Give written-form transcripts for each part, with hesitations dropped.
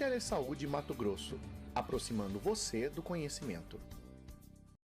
Telesaúde Mato Grosso, aproximando você do conhecimento.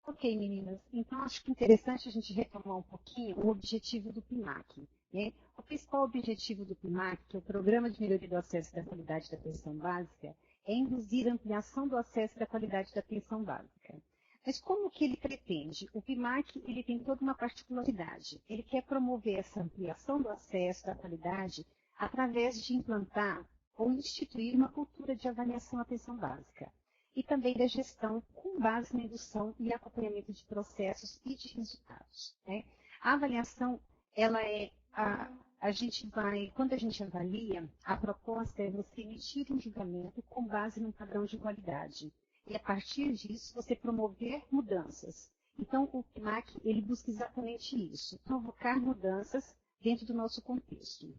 Ok, meninas. Então, acho que é interessante a gente retomar um pouquinho o objetivo do PIMAC. Né? O principal objetivo do PIMAC, que é o Programa de Melhoria do Acesso e da Qualidade da Atenção Básica, é induzir a ampliação do acesso e da qualidade da atenção básica. Mas como que ele pretende? O PIMAC ele tem toda uma particularidade. Ele quer promover essa ampliação do acesso, da qualidade, através de implantar ou instituir uma cultura de avaliação à atenção básica. E também da gestão com base na indução e acompanhamento de processos e de resultados. Né? A avaliação, ela é quando a gente avalia, a proposta é você emitir um julgamento com base num padrão de qualidade. E a partir disso, você promover mudanças. Então, o PIMAC, ele busca exatamente isso, provocar mudanças dentro do nosso contexto.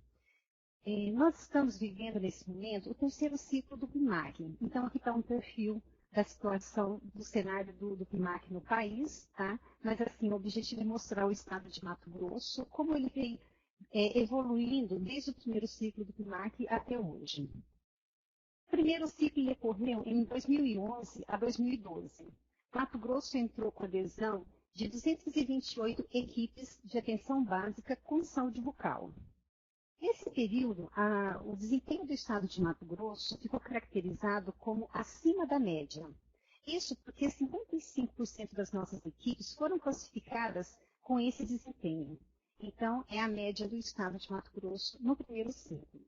Nós estamos vivendo, nesse momento, o terceiro ciclo do PIMAC. Então, aqui está um perfil da situação do cenário do PIMAC no país, tá? Mas, assim, o objetivo é mostrar o estado de Mato Grosso, como ele vem evoluindo desde o primeiro ciclo do PIMAC até hoje. O primeiro ciclo ocorreu em 2011 a 2012. Mato Grosso entrou com adesão de 228 equipes de atenção básica com saúde bucal. Nesse período, o desempenho do estado de Mato Grosso ficou caracterizado como acima da média. Isso porque 55% das nossas equipes foram classificadas com esse desempenho. Então, é a média do estado de Mato Grosso no primeiro ciclo.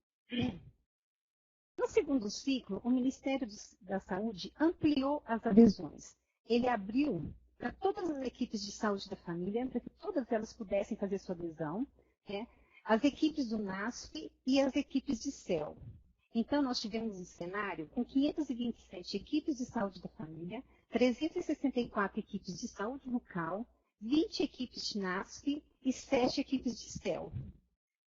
No segundo ciclo, o Ministério da Saúde ampliou as adesões. Ele abriu para todas as equipes de saúde da família, para que todas elas pudessem fazer sua adesão, né? As equipes do NASF e as equipes de CEL. Então, nós tivemos um cenário com 527 equipes de saúde da família, 364 equipes de saúde bucal, 20 equipes de NASF e 7 equipes de CEL.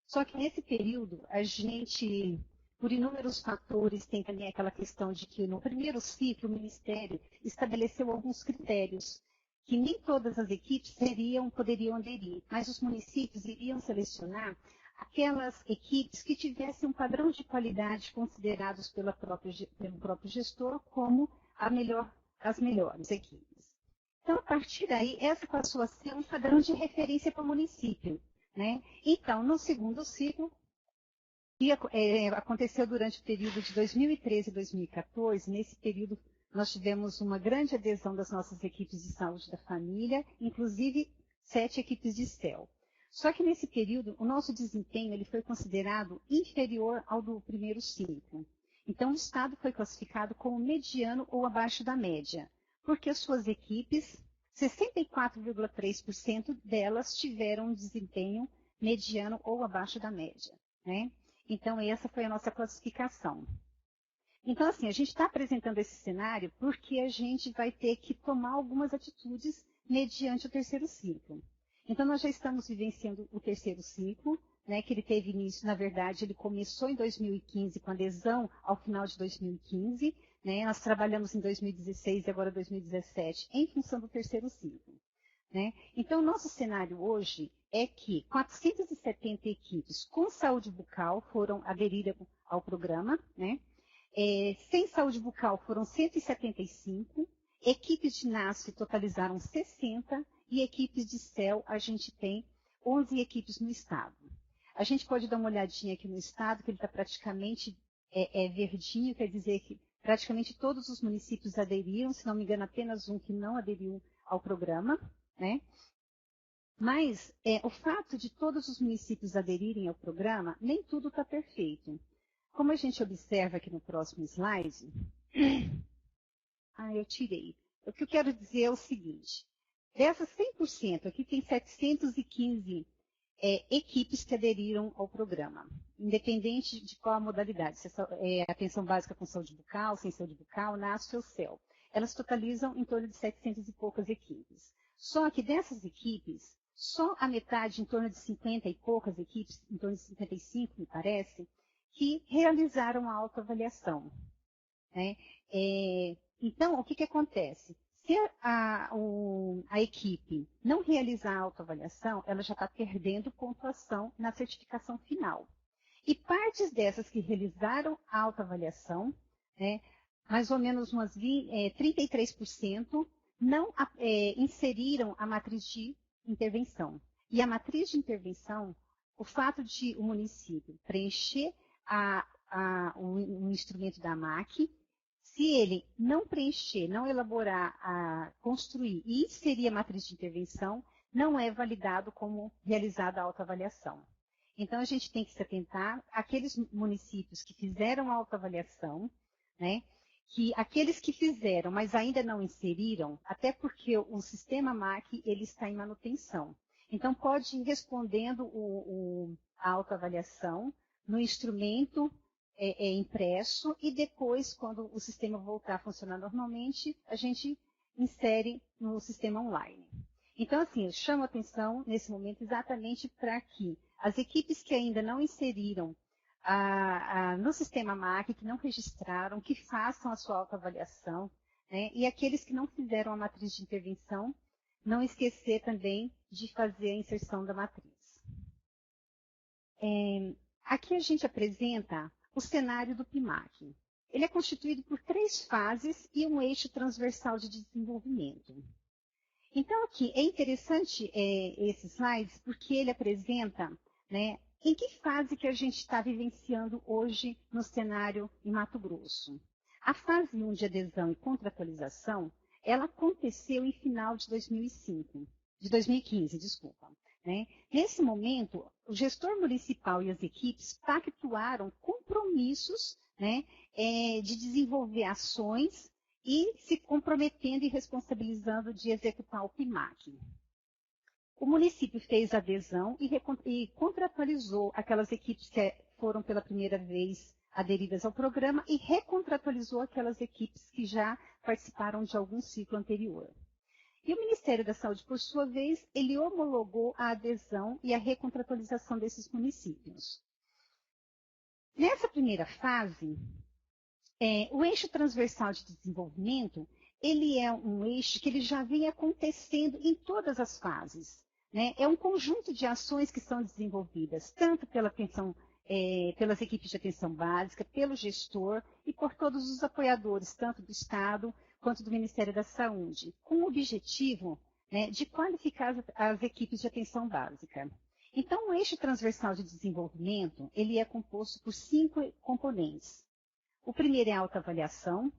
Só que nesse período, a gente, por inúmeros fatores, tem também aquela questão de que no primeiro ciclo o Ministério estabeleceu alguns critérios que nem todas as equipes poderiam aderir, mas os municípios iriam selecionar aquelas equipes que tivessem um padrão de qualidade considerados pelo próprio gestor como as melhores equipes. Então, a partir daí, essa passou a ser um padrão de referência para o município. Né? Então, no segundo ciclo, que aconteceu durante o período de 2013 e 2014, nesse período nós tivemos uma grande adesão das nossas equipes de saúde da família, inclusive 7 equipes de CEL. Só que nesse período, o nosso desempenho ele foi considerado inferior ao do primeiro ciclo. Então, o estado foi classificado como mediano ou abaixo da média, porque as suas equipes, 64,3% delas tiveram um desempenho mediano ou abaixo da média. Né? Então, essa foi a nossa classificação. Então, assim, a gente está apresentando esse cenário porque a gente vai ter que tomar algumas atitudes mediante o terceiro ciclo. Então, nós já estamos vivenciando o terceiro ciclo, né, que ele teve início, na verdade, ele começou em 2015 com adesão ao final de 2015, né, nós trabalhamos em 2016 e agora 2017 em função do terceiro ciclo. Né? Então, o nosso cenário hoje é que 470 equipes com saúde bucal foram aderir ao programa, né? Sem saúde bucal foram 175, equipes de NASF totalizaram 60 e equipes de CEL a gente tem 11 equipes no estado. A gente pode dar uma olhadinha aqui no estado, que ele está praticamente verdinho, quer dizer que praticamente todos os municípios aderiram, se não me engano, apenas um que não aderiu ao programa. Né? Mas o fato de todos os municípios aderirem ao programa, nem tudo está perfeito. Como a gente observa aqui no próximo slide, eu tirei. O que eu quero dizer é o seguinte, dessas 100%, aqui tem 715 equipes que aderiram ao programa, independente de qual a modalidade, se é atenção básica com saúde bucal, sem saúde bucal, NASF ou CEL. Elas totalizam em torno de 700 e poucas equipes. Só que dessas equipes, só a metade, em torno de 50 e poucas equipes, em torno de 55, me parece, que realizaram a autoavaliação. Né? Então, o que acontece? Se a equipe não realizar a autoavaliação, ela já está perdendo pontuação na certificação final. E partes dessas que realizaram a autoavaliação né, mais ou menos 33% não inseriram a matriz de intervenção. E a matriz de intervenção, o fato de o município preencher o instrumento da AMAC, se ele não preencher, não elaborar, construir e inserir a matriz de intervenção, não é validado como realizada a autoavaliação. Então, a gente tem que se atentar àqueles municípios que fizeram a autoavaliação, né, que aqueles que fizeram, mas ainda não inseriram, até porque o sistema MAC ele está em manutenção. Então, pode ir respondendo a autoavaliação no instrumento impresso e depois, quando o sistema voltar a funcionar normalmente, a gente insere no sistema online. Então, assim, eu chamo a atenção nesse momento exatamente para que as equipes que ainda não inseriram no sistema MAC, que não registraram, que façam a sua autoavaliação, né? E aqueles que não fizeram a matriz de intervenção, não esquecer também de fazer a inserção da matriz. Aqui a gente apresenta o cenário do PIMAC. Ele é constituído por 3 fases e um eixo transversal de desenvolvimento. Então, aqui é interessante esse slide, porque ele apresenta, né, em que fase que a gente está vivenciando hoje no cenário em Mato Grosso. A fase 1 de adesão e contratualização, ela aconteceu em final de 2015, desculpa. Né? Nesse momento, o gestor municipal e as equipes pactuaram compromissos, né, de desenvolver ações e se comprometendo e responsabilizando de executar o PIMAC. O município fez adesão e contratualizou aquelas equipes que foram pela primeira vez aderidas ao programa e recontratualizou aquelas equipes que já participaram de algum ciclo anterior. E o Ministério da Saúde, por sua vez, ele homologou a adesão e a recontratualização desses municípios. Nessa primeira fase, o eixo transversal de desenvolvimento, ele é um eixo que ele já vem acontecendo em todas as fases. Né? É um conjunto de ações que são desenvolvidas, tanto pelas equipes de atenção básica, pelo gestor e por todos os apoiadores, tanto do Estado quanto do Ministério da Saúde, com o objetivo, né, de qualificar as equipes de atenção básica. Então, o eixo transversal de desenvolvimento, ele é composto por 5 componentes. O primeiro é a autoavaliação,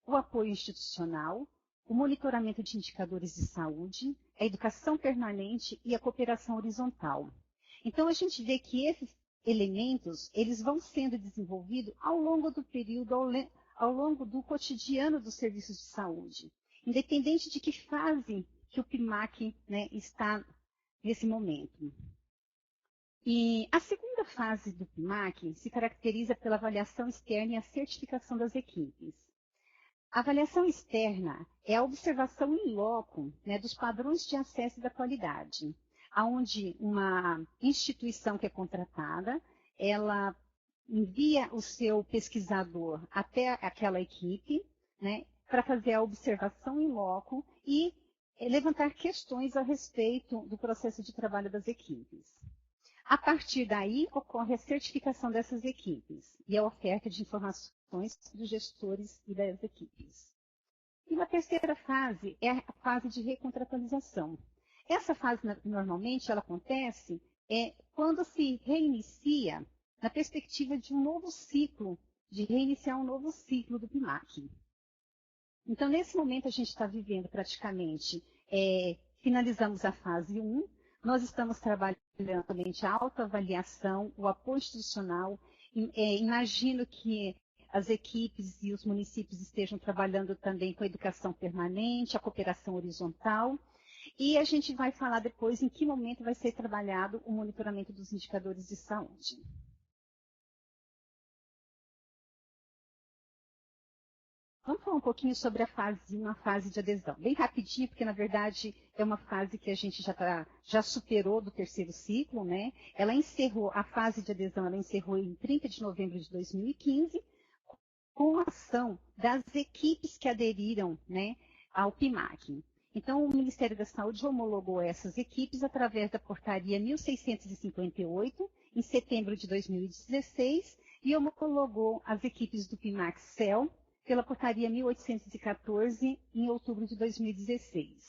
o apoio institucional, o monitoramento de indicadores de saúde, a educação permanente e a cooperação horizontal. Então, a gente vê que esses elementos, eles vão sendo desenvolvidos ao longo do período, ao longo do cotidiano dos serviços de saúde, independente de que fase que o PIMAC, né, está nesse momento. E a segunda fase do PIMAC se caracteriza pela avaliação externa e a certificação das equipes. A avaliação externa é a observação in loco, né, dos padrões de acesso e da qualidade, onde uma instituição que é contratada, ela envia o seu pesquisador até aquela equipe, né, para fazer a observação in loco e levantar questões a respeito do processo de trabalho das equipes. A partir daí, ocorre a certificação dessas equipes e a oferta de informações dos gestores e das equipes. E a terceira fase é a fase de recontratualização. Essa fase, normalmente, ela acontece quando se reinicia na perspectiva de um novo ciclo, de reiniciar um novo ciclo do PIMAC. Então, nesse momento, a gente está vivendo praticamente, finalizamos a fase 1, nós estamos trabalhando a autoavaliação, o apoio institucional. Imagino que as equipes e os municípios estejam trabalhando também com a educação permanente, a cooperação horizontal. E a gente vai falar depois em que momento vai ser trabalhado o monitoramento dos indicadores de saúde. Vamos falar um pouquinho sobre a fase de adesão. Bem rapidinho, porque na verdade é uma fase que a gente já superou do terceiro ciclo, né? A fase de adesão, ela encerrou em 30 de novembro de 2015, com a ação das equipes que aderiram, né, ao PIMAC. Então, o Ministério da Saúde homologou essas equipes através da portaria 1658, em setembro de 2016, e homologou as equipes do PIMAC-CEL, pela portaria 1814, em outubro de 2016.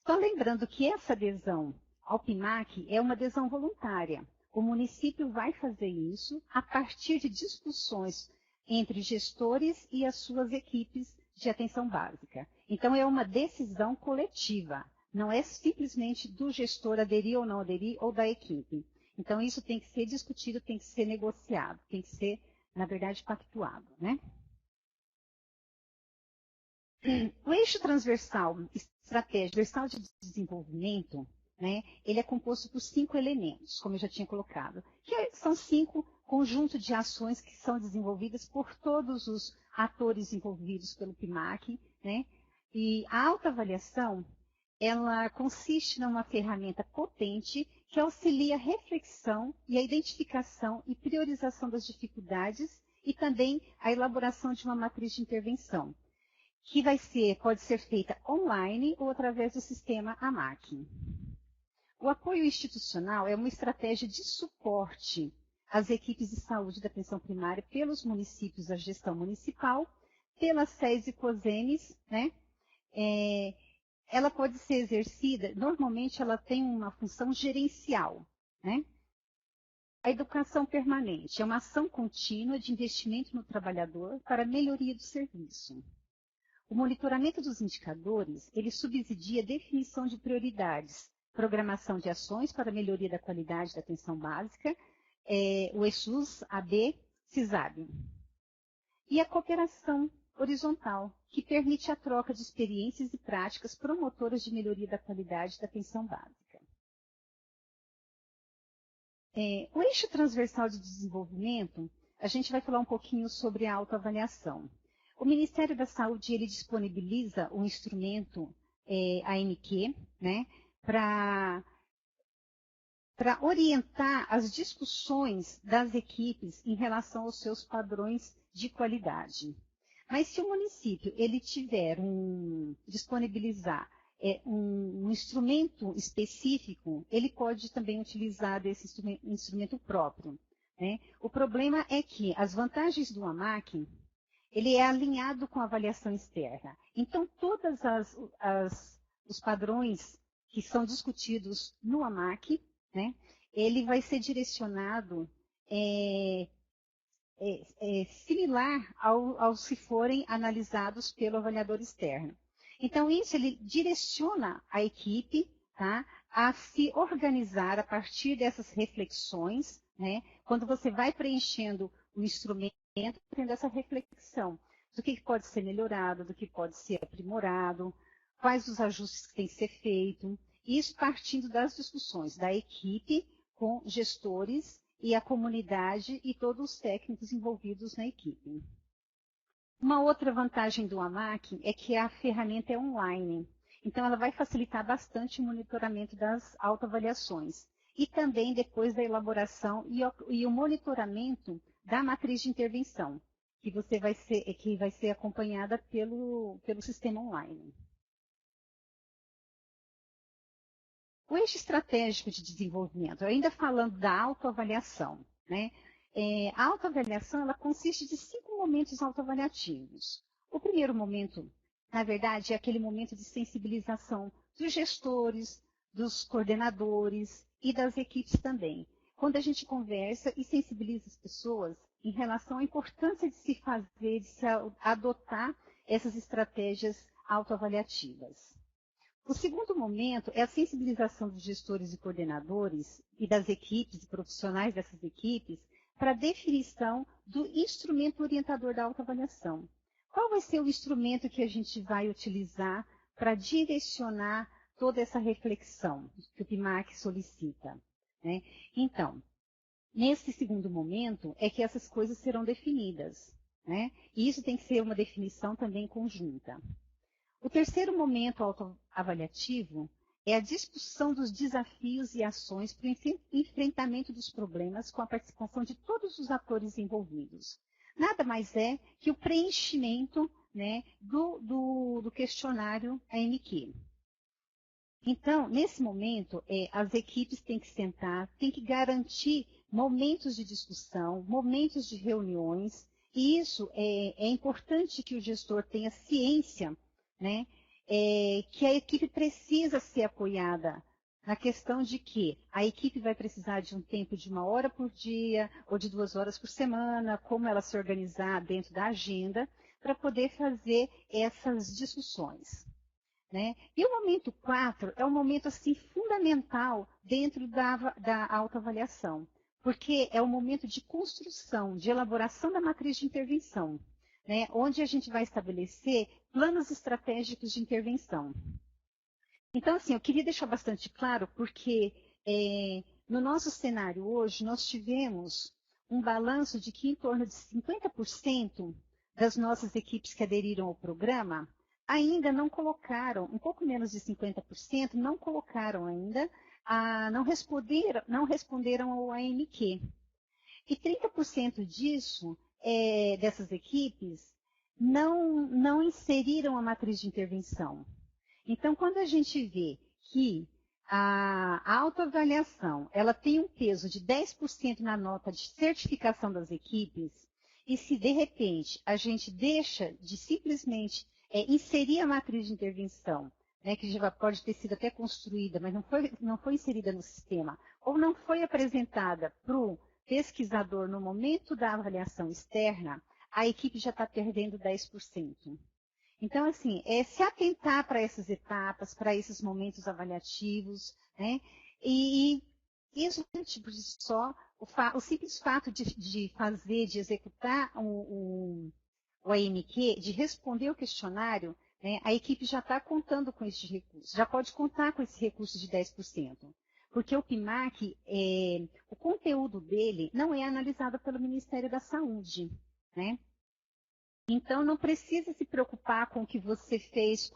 Só lembrando que essa adesão ao PIMAC é uma adesão voluntária. O município vai fazer isso a partir de discussões entre gestores e as suas equipes de atenção básica. Então, é uma decisão coletiva, não é simplesmente do gestor aderir ou não aderir, ou da equipe. Então, isso tem que ser discutido, tem que ser negociado, tem que ser, na verdade, pactuado, né? O eixo transversal, estratégia transversal de desenvolvimento, né, ele é composto por 5 elementos, como eu já tinha colocado, que são 5 conjuntos de ações que são desenvolvidas por todos os atores envolvidos pelo PIMAC, né, e a autoavaliação, ela consiste numa ferramenta potente que auxilia a reflexão e a identificação e priorização das dificuldades e também a elaboração de uma matriz de intervenção, que pode ser feita online ou através do sistema AMAC. O apoio institucional é uma estratégia de suporte às equipes de saúde da atenção primária pelos municípios da gestão municipal, pelas SES e COSEMES, né? Ela pode ser exercida, normalmente ela tem uma função gerencial, né? A educação permanente é uma ação contínua de investimento no trabalhador para a melhoria do serviço. O monitoramento dos indicadores, ele subsidia a definição de prioridades, programação de ações para a melhoria da qualidade da atenção básica, o ESUS, AB, CISAB. E a cooperação horizontal, que permite a troca de experiências e práticas promotoras de melhoria da qualidade da atenção básica. O eixo transversal de desenvolvimento, a gente vai falar um pouquinho sobre a autoavaliação. O Ministério da Saúde, ele disponibiliza um instrumento, AMQ, né, para orientar as discussões das equipes em relação aos seus padrões de qualidade. Mas se o município ele disponibilizar um instrumento específico, ele pode também utilizar desse instrumento próprio, né? O problema é que as vantagens do AMAC, ele é alinhado com a avaliação externa. Então, todos os padrões que são discutidos no AMAC, né, ele vai ser direcionado similar aos que forem analisados pelo avaliador externo. Então, isso ele direciona a equipe, tá, a se organizar a partir dessas reflexões, né, quando você vai preenchendo o instrumento, tendo essa reflexão do que pode ser melhorado, do que pode ser aprimorado, quais os ajustes que têm que ser feitos, isso partindo das discussões da equipe com gestores e a comunidade e todos os técnicos envolvidos na equipe. Uma outra vantagem do AMAC é que a ferramenta é online, então ela vai facilitar bastante o monitoramento das autoavaliações e também depois da elaboração e o monitoramento da matriz de intervenção, que vai ser acompanhada pelo sistema online. O eixo estratégico de desenvolvimento, ainda falando da autoavaliação, né? A autoavaliação ela consiste de 5 momentos autoavaliativos. O primeiro momento, na verdade, é aquele momento de sensibilização dos gestores, dos coordenadores e das equipes também, quando a gente conversa e sensibiliza as pessoas em relação à importância de se fazer, de se adotar essas estratégias autoavaliativas. O segundo momento é a sensibilização dos gestores e coordenadores e das equipes e profissionais dessas equipes para a definição do instrumento orientador da autoavaliação. Qual vai ser o instrumento que a gente vai utilizar para direcionar toda essa reflexão que o PIMAC solicita, né? Então, nesse segundo momento é que essas coisas serão definidas, né? E isso tem que ser uma definição também conjunta. O terceiro momento autoavaliativo é a discussão dos desafios e ações para o enfrentamento dos problemas com a participação de todos os atores envolvidos. Nada mais é que o preenchimento, né, do questionário AMQ. Então, nesse momento, as equipes têm que sentar, têm que garantir momentos de discussão, momentos de reuniões, E isso é importante que o gestor tenha ciência, né, que a equipe precisa ser apoiada na questão de que a equipe vai precisar de um tempo de 1 hora por dia ou de 2 horas por semana, como ela se organizar dentro da agenda, para poder fazer essas discussões. Né? E o momento 4 é um momento assim, fundamental dentro da autoavaliação, porque é o momento de construção, de elaboração da matriz de intervenção, né? Onde a gente vai estabelecer planos estratégicos de intervenção. Então, assim, eu queria deixar bastante claro, porque no nosso cenário hoje, nós tivemos um balanço de que em torno de 50% das nossas equipes que aderiram ao programa ainda não colocaram, um pouco menos de 50%, não colocaram ainda, não responderam ao AMQ. E 30% disso, dessas equipes, não inseriram a matriz de intervenção. Então, quando a gente vê que a autoavaliação ela tem um peso de 10% na nota de certificação das equipes, e se de repente a gente deixa de simplesmente inserir a matriz de intervenção, né, que já pode ter sido até construída, mas não foi inserida no sistema, ou não foi apresentada para o pesquisador no momento da avaliação externa, a equipe já está perdendo 10%. Então, assim, se atentar para essas etapas, para esses momentos avaliativos, né? E isso, tipo, só, o simples fato de fazer, de executar o AMQ, de responder o questionário, né, a equipe já está contando com esse recurso, já pode contar com esse recurso de 10%. Porque o PIMAC, o conteúdo dele não é analisado pelo Ministério da Saúde, né? Então, não precisa se preocupar com o que você fez,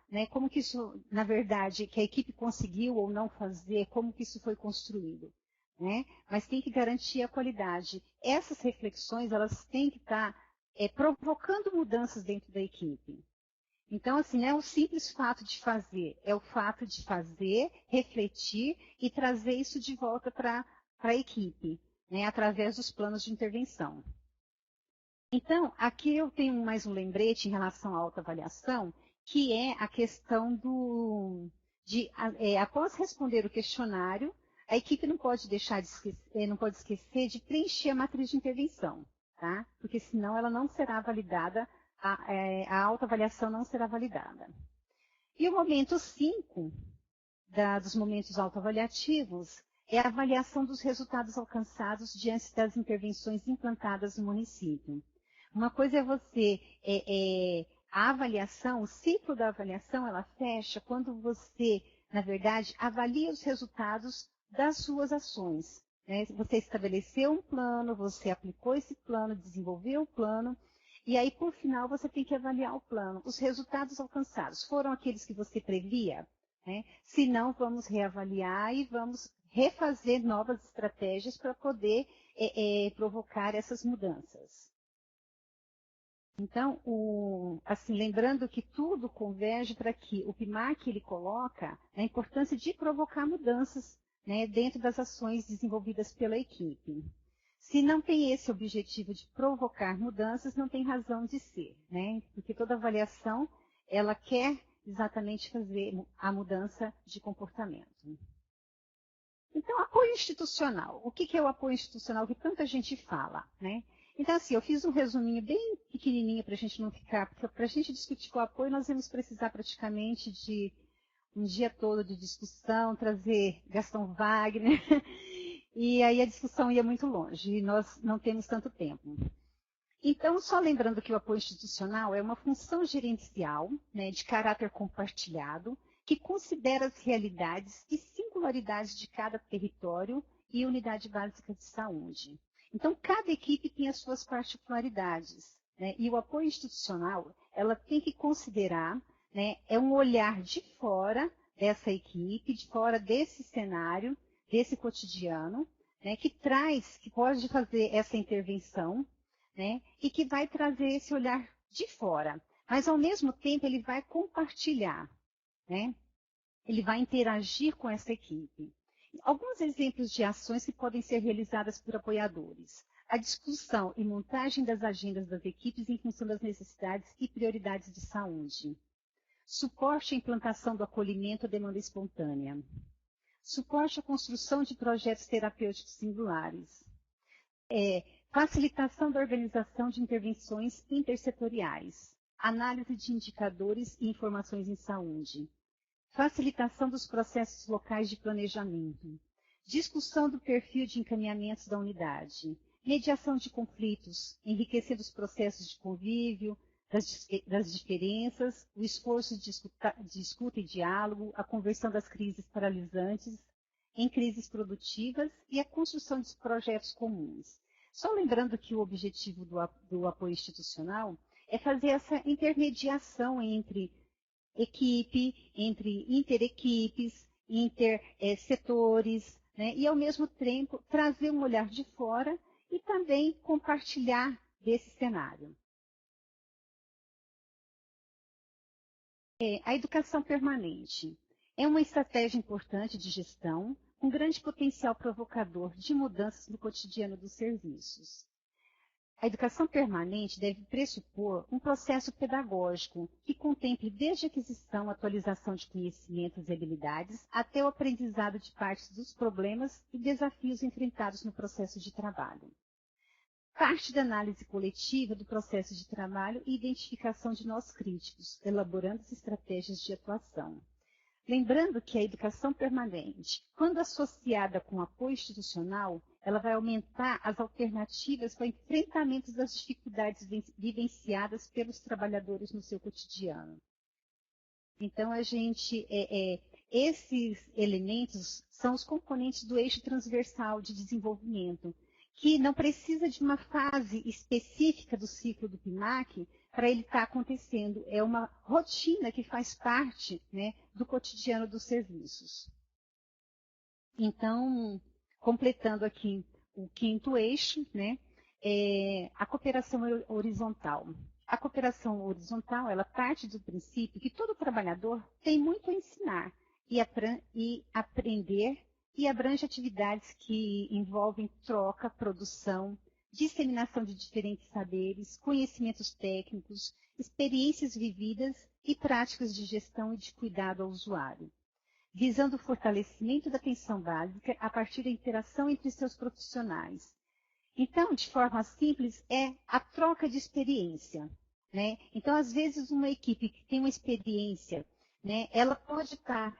né, como que isso, na verdade, que a equipe conseguiu ou não fazer, como que isso foi construído. Né? Mas tem que garantir a qualidade. Essas reflexões, elas têm que estar provocando mudanças dentro da equipe. Então, assim, não é o simples fato de fazer, é o fato de fazer, refletir e trazer isso de volta para a equipe, né, através dos planos de intervenção. Então, aqui eu tenho mais um lembrete em relação à autoavaliação, que é a questão após responder o questionário, a equipe não pode esquecer de preencher a matriz de intervenção, tá? Porque senão ela não será validada, a autoavaliação não será validada. E o momento 5 dos momentos autoavaliativos é a avaliação dos resultados alcançados diante das intervenções implantadas no município. Uma coisa é você, a avaliação, o ciclo da avaliação, ela fecha quando você, na verdade, avalia os resultados das suas ações. Né? Você estabeleceu um plano, você aplicou esse plano, desenvolveu o plano, e aí, por final, você tem que avaliar o plano. Os resultados alcançados foram aqueles que você previa? Né? Se não, vamos reavaliar e vamos refazer novas estratégias para poder provocar essas mudanças. Então, assim, lembrando que tudo converge para que o PIMAC ele coloca a importância de provocar mudanças, né, dentro das ações desenvolvidas pela equipe. Se não tem esse objetivo de provocar mudanças, não tem razão de ser, né? Porque toda avaliação ela quer exatamente fazer a mudança de comportamento. Então, apoio institucional. O que é o apoio institucional que tanta gente fala, né? Então, assim, eu fiz um resuminho bem pequenininho para a gente não ficar, porque para a gente discutir o apoio, nós vamos precisar praticamente de um dia todo de discussão, trazer Gaston Wagner, e aí a discussão ia muito longe, e nós não temos tanto tempo. Então, só lembrando que o apoio institucional é uma função gerencial, né, de caráter compartilhado, que considera as realidades e singularidades de cada território e unidade básica de saúde. Então, cada equipe tem as suas particularidades, né? E o apoio institucional, ela tem que considerar, né, um olhar de fora dessa equipe, de fora desse cenário, desse cotidiano, né, que pode fazer essa intervenção, né, e que vai trazer esse olhar de fora. Mas, ao mesmo tempo, ele vai compartilhar, né? Ele vai interagir com essa equipe. Alguns exemplos de ações que podem ser realizadas por apoiadores. A discussão e montagem das agendas das equipes em função das necessidades e prioridades de saúde. Suporte à implantação do acolhimento à demanda espontânea. Suporte à construção de projetos terapêuticos singulares. Facilitação da organização de intervenções intersetoriais. Análise de indicadores e informações em saúde. Facilitação dos processos locais de planejamento. Discussão do perfil de encaminhamentos da unidade. Mediação de conflitos, enriquecendo os processos de convívio, das diferenças, o esforço de escuta e diálogo, a conversão das crises paralisantes em crises produtivas e a construção de projetos comuns. Só lembrando que o objetivo do apoio institucional é fazer essa intermediação entre equipe, entre interequipes, intersetores, né? E, ao mesmo tempo, trazer um olhar de fora e também compartilhar desse cenário. A educação permanente é uma estratégia importante de gestão, com grande potencial provocador de mudanças no cotidiano dos serviços. A educação permanente deve pressupor um processo pedagógico que contemple desde a aquisição, atualização de conhecimentos e habilidades, até o aprendizado de partes dos problemas e desafios enfrentados no processo de trabalho. Parte da análise coletiva do processo de trabalho e identificação de nós críticos, elaborando as estratégias de atuação. Lembrando que a educação permanente, quando associada com apoio institucional, ela vai aumentar as alternativas para o enfrentamento das dificuldades vivenciadas pelos trabalhadores no seu cotidiano. Então, esses elementos são os componentes do eixo transversal de desenvolvimento, que não precisa de uma fase específica do ciclo do PIMAC para ele estar acontecendo. É uma rotina que faz parte, né, do cotidiano dos serviços. Então, completando aqui o quinto eixo, né, a cooperação horizontal. A cooperação horizontal, ela parte do princípio que todo trabalhador tem muito a ensinar e aprender, e abrange atividades que envolvem troca, produção, disseminação de diferentes saberes, conhecimentos técnicos, experiências vividas e práticas de gestão e de cuidado ao usuário, visando o fortalecimento da atenção básica a partir da interação entre seus profissionais. Então, de forma simples, é a troca de experiência, né? Então, às vezes, uma equipe que tem uma experiência, né, ela pode estar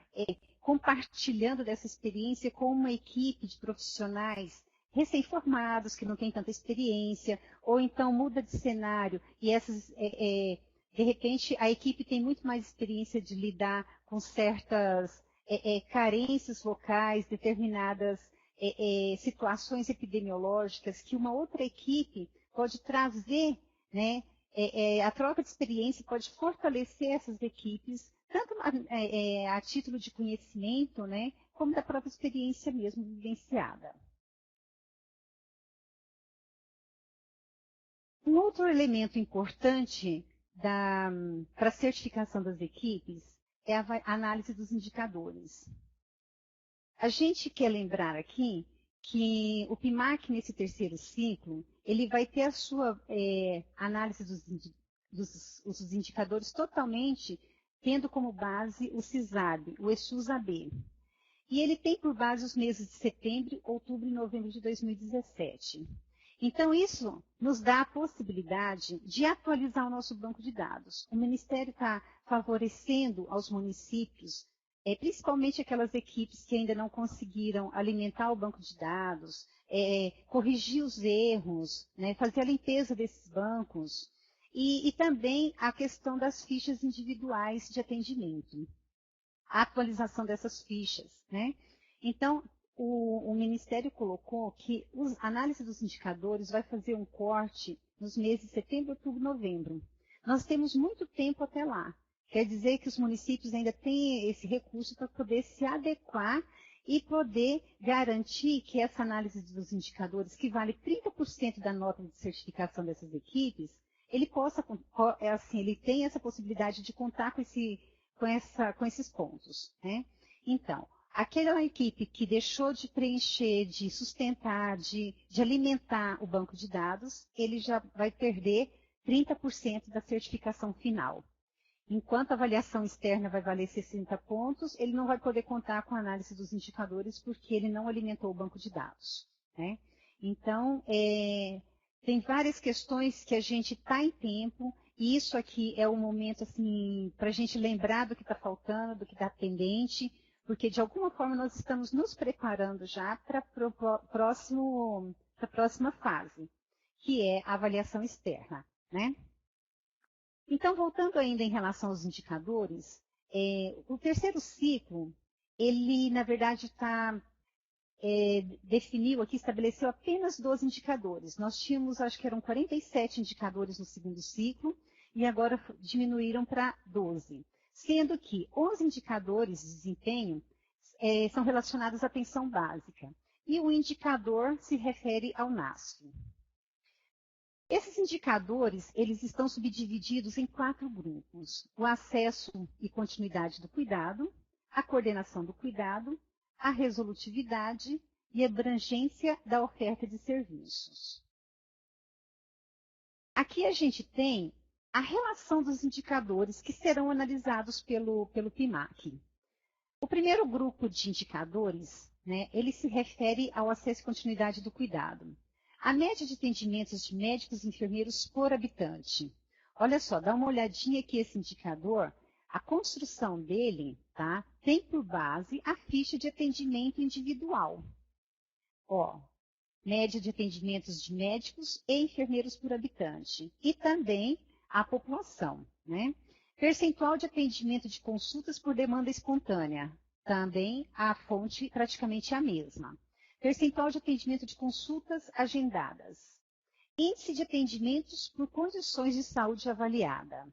compartilhando dessa experiência com uma equipe de profissionais recém-formados, que não têm tanta experiência, ou então muda de cenário e de repente a equipe tem muito mais experiência de lidar com certas carências locais, determinadas situações epidemiológicas que uma outra equipe pode trazer, né? A troca de experiência pode fortalecer essas equipes, tanto a título de conhecimento, né, como da própria experiência mesmo vivenciada. Um outro elemento importante para a certificação das equipes é a análise dos indicadores. A gente quer lembrar aqui que o PIMAC, nesse terceiro ciclo, ele vai ter a sua análise dos indicadores totalmente tendo como base o CISAB, o ESUS-AB. E ele tem por base os meses de setembro, outubro e novembro de 2017. Então, isso nos dá a possibilidade de atualizar o nosso banco de dados. O Ministério está favorecendo aos municípios, principalmente aquelas equipes que ainda não conseguiram alimentar o banco de dados, corrigir os erros, né, fazer a limpeza desses bancos, e também a questão das fichas individuais de atendimento, a atualização dessas fichas, né? Então, o Ministério colocou que a análise dos indicadores vai fazer um corte nos meses de setembro, outubro e novembro. Nós temos muito tempo até lá. Quer dizer que os municípios ainda têm esse recurso para poder se adequar e poder garantir que essa análise dos indicadores, que vale 30% da nota de certificação dessas equipes, ele tem essa possibilidade de contar com esses pontos, né? Então, Aquela equipe que deixou de preencher, de sustentar, de alimentar o banco de dados, ele já vai perder 30% da certificação final. Enquanto a avaliação externa vai valer 60 pontos, ele não vai poder contar com a análise dos indicadores porque ele não alimentou o banco de dados, né? Então, tem várias questões que a gente está em tempo, e isso aqui é um momento assim, para a gente lembrar do que está faltando, do que está pendente, porque de alguma forma nós estamos nos preparando já para a próxima fase, que é a avaliação externa, né? Então, voltando ainda em relação aos indicadores, o terceiro ciclo, ele, na verdade, definiu aqui, estabeleceu apenas 12 indicadores. Nós tínhamos, acho que eram 47 indicadores no segundo ciclo, e agora diminuíram para 12. Sendo que 11 indicadores de desempenho são relacionados à atenção básica. E o indicador se refere ao NASF. Esses indicadores, eles estão subdivididos em 4 grupos: o acesso e continuidade do cuidado, a coordenação do cuidado, a resolutividade e a abrangência da oferta de serviços. Aqui a gente tem a relação dos indicadores que serão analisados pelo PIMAC. O primeiro grupo de indicadores, né, ele se refere ao acesso e continuidade do cuidado. A média de atendimentos de médicos e enfermeiros por habitante. Olha só, dá uma olhadinha aqui esse indicador. A construção dele, tá, tem por base a ficha de atendimento individual. Ó, média de atendimentos de médicos e enfermeiros por habitante. E também a população, né? Percentual de atendimento de consultas por demanda espontânea. Também a fonte praticamente a mesma. Percentual de atendimento de consultas agendadas. Índice de atendimentos por condições de saúde avaliada.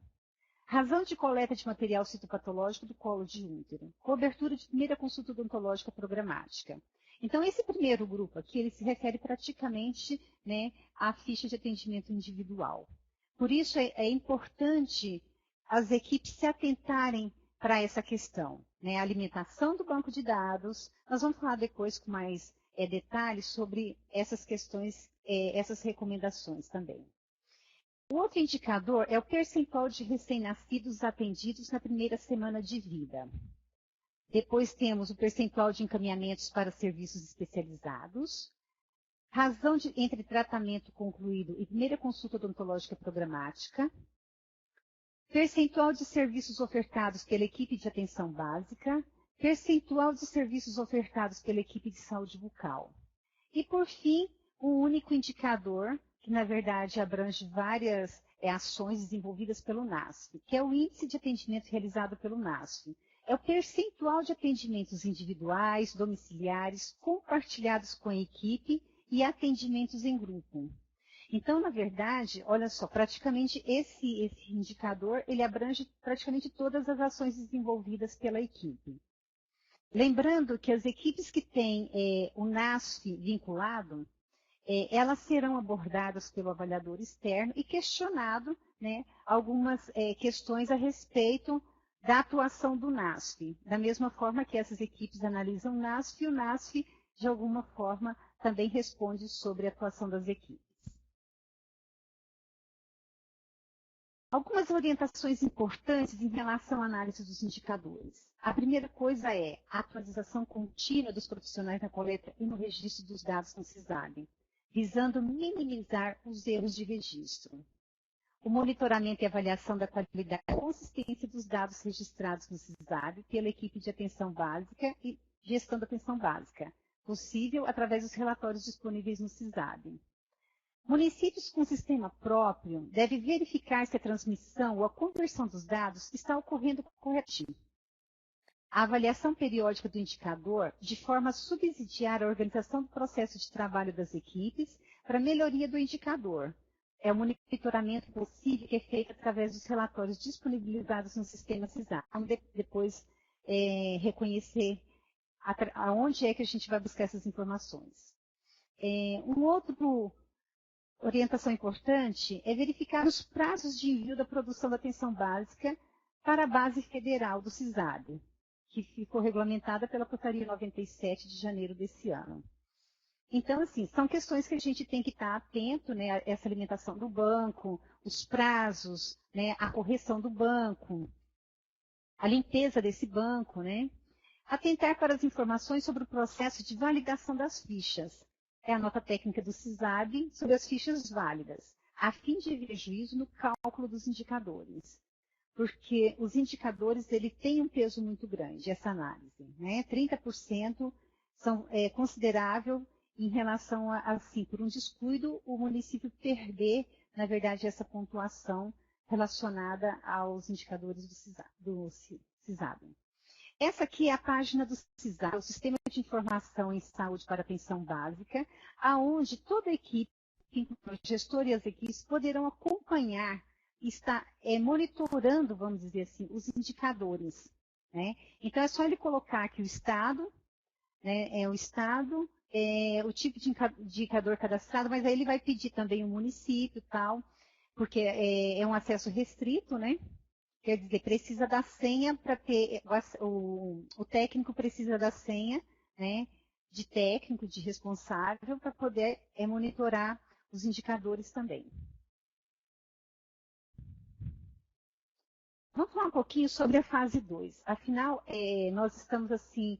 Razão de coleta de material citopatológico do colo de útero. Cobertura de primeira consulta odontológica programática. Então, esse primeiro grupo aqui, ele se refere praticamente, né, à ficha de atendimento individual. Por isso, é importante as equipes se atentarem para essa questão, né? A alimentação do banco de dados. Nós vamos falar depois com mais detalhes sobre essas questões, essas recomendações também. O outro indicador é o percentual de recém-nascidos atendidos na primeira semana de vida. Depois temos o percentual de encaminhamentos para serviços especializados, razão entre tratamento concluído e primeira consulta odontológica programática, percentual de serviços ofertados pela equipe de atenção básica, percentual de serviços ofertados pela equipe de saúde bucal. E, por fim, um único indicador, que na verdade abrange várias ações desenvolvidas pelo NASF, que é o índice de atendimento realizado pelo NASF. É o percentual de atendimentos individuais, domiciliares, compartilhados com a equipe e atendimentos em grupo. Então, na verdade, olha só, praticamente esse indicador, ele abrange praticamente todas as ações desenvolvidas pela equipe. Lembrando que as equipes que têm o NASF vinculado, elas serão abordadas pelo avaliador externo e questionado, né, algumas questões a respeito da atuação do NASF. Da mesma forma que essas equipes analisam o NASF, de alguma forma, também responde sobre a atuação das equipes. Algumas orientações importantes em relação à análise dos indicadores. A primeira coisa é a atualização contínua dos profissionais na coleta e no registro dos dados no CISAB, visando minimizar os erros de registro. O monitoramento e avaliação da qualidade e consistência dos dados registrados no CISAB pela equipe de atenção básica e gestão da atenção básica, possível através dos relatórios disponíveis no CISAB. Municípios com sistema próprio devem verificar se a transmissão ou a conversão dos dados está ocorrendo corretamente. A avaliação periódica do indicador, de forma a subsidiar a organização do processo de trabalho das equipes para a melhoria do indicador. É o monitoramento possível que é feito através dos relatórios disponibilizados no sistema CISAB. Vamos depois reconhecer aonde é que a gente vai buscar essas informações. Um outro orientação importante é verificar os prazos de envio da produção da atenção básica para a base federal do CISAB, que ficou regulamentada pela Portaria 97 de janeiro desse ano. Então, assim, são questões que a gente tem que estar atento, né, a essa alimentação do banco, os prazos, né, a correção do banco, a limpeza desse banco, né? Atentar para as informações sobre o processo de validação das fichas. É a nota técnica do CISAB sobre as fichas válidas, a fim de haver juízo no cálculo dos indicadores. Porque os indicadores, ele tem um peso muito grande, essa análise, né? 30% é considerável em relação a, assim, por um descuido, o município perder, na verdade, essa pontuação relacionada aos indicadores do CISAB. Essa aqui é a página do CISAB, o Sistema de Informação em Saúde para Atenção Básica, aonde toda a equipe, o gestor e as equipes, poderão acompanhar e estar monitorando, vamos dizer assim, os indicadores, né? Então, é só ele colocar aqui o estado, né, o tipo de indicador cadastrado, mas aí ele vai pedir também o município e tal, porque é um acesso restrito, né? Quer dizer, precisa da senha para ter, o técnico precisa da senha, né, de técnico, de responsável, para poder monitorar os indicadores também. Vamos falar um pouquinho sobre a fase 2. Afinal, nós estamos, assim,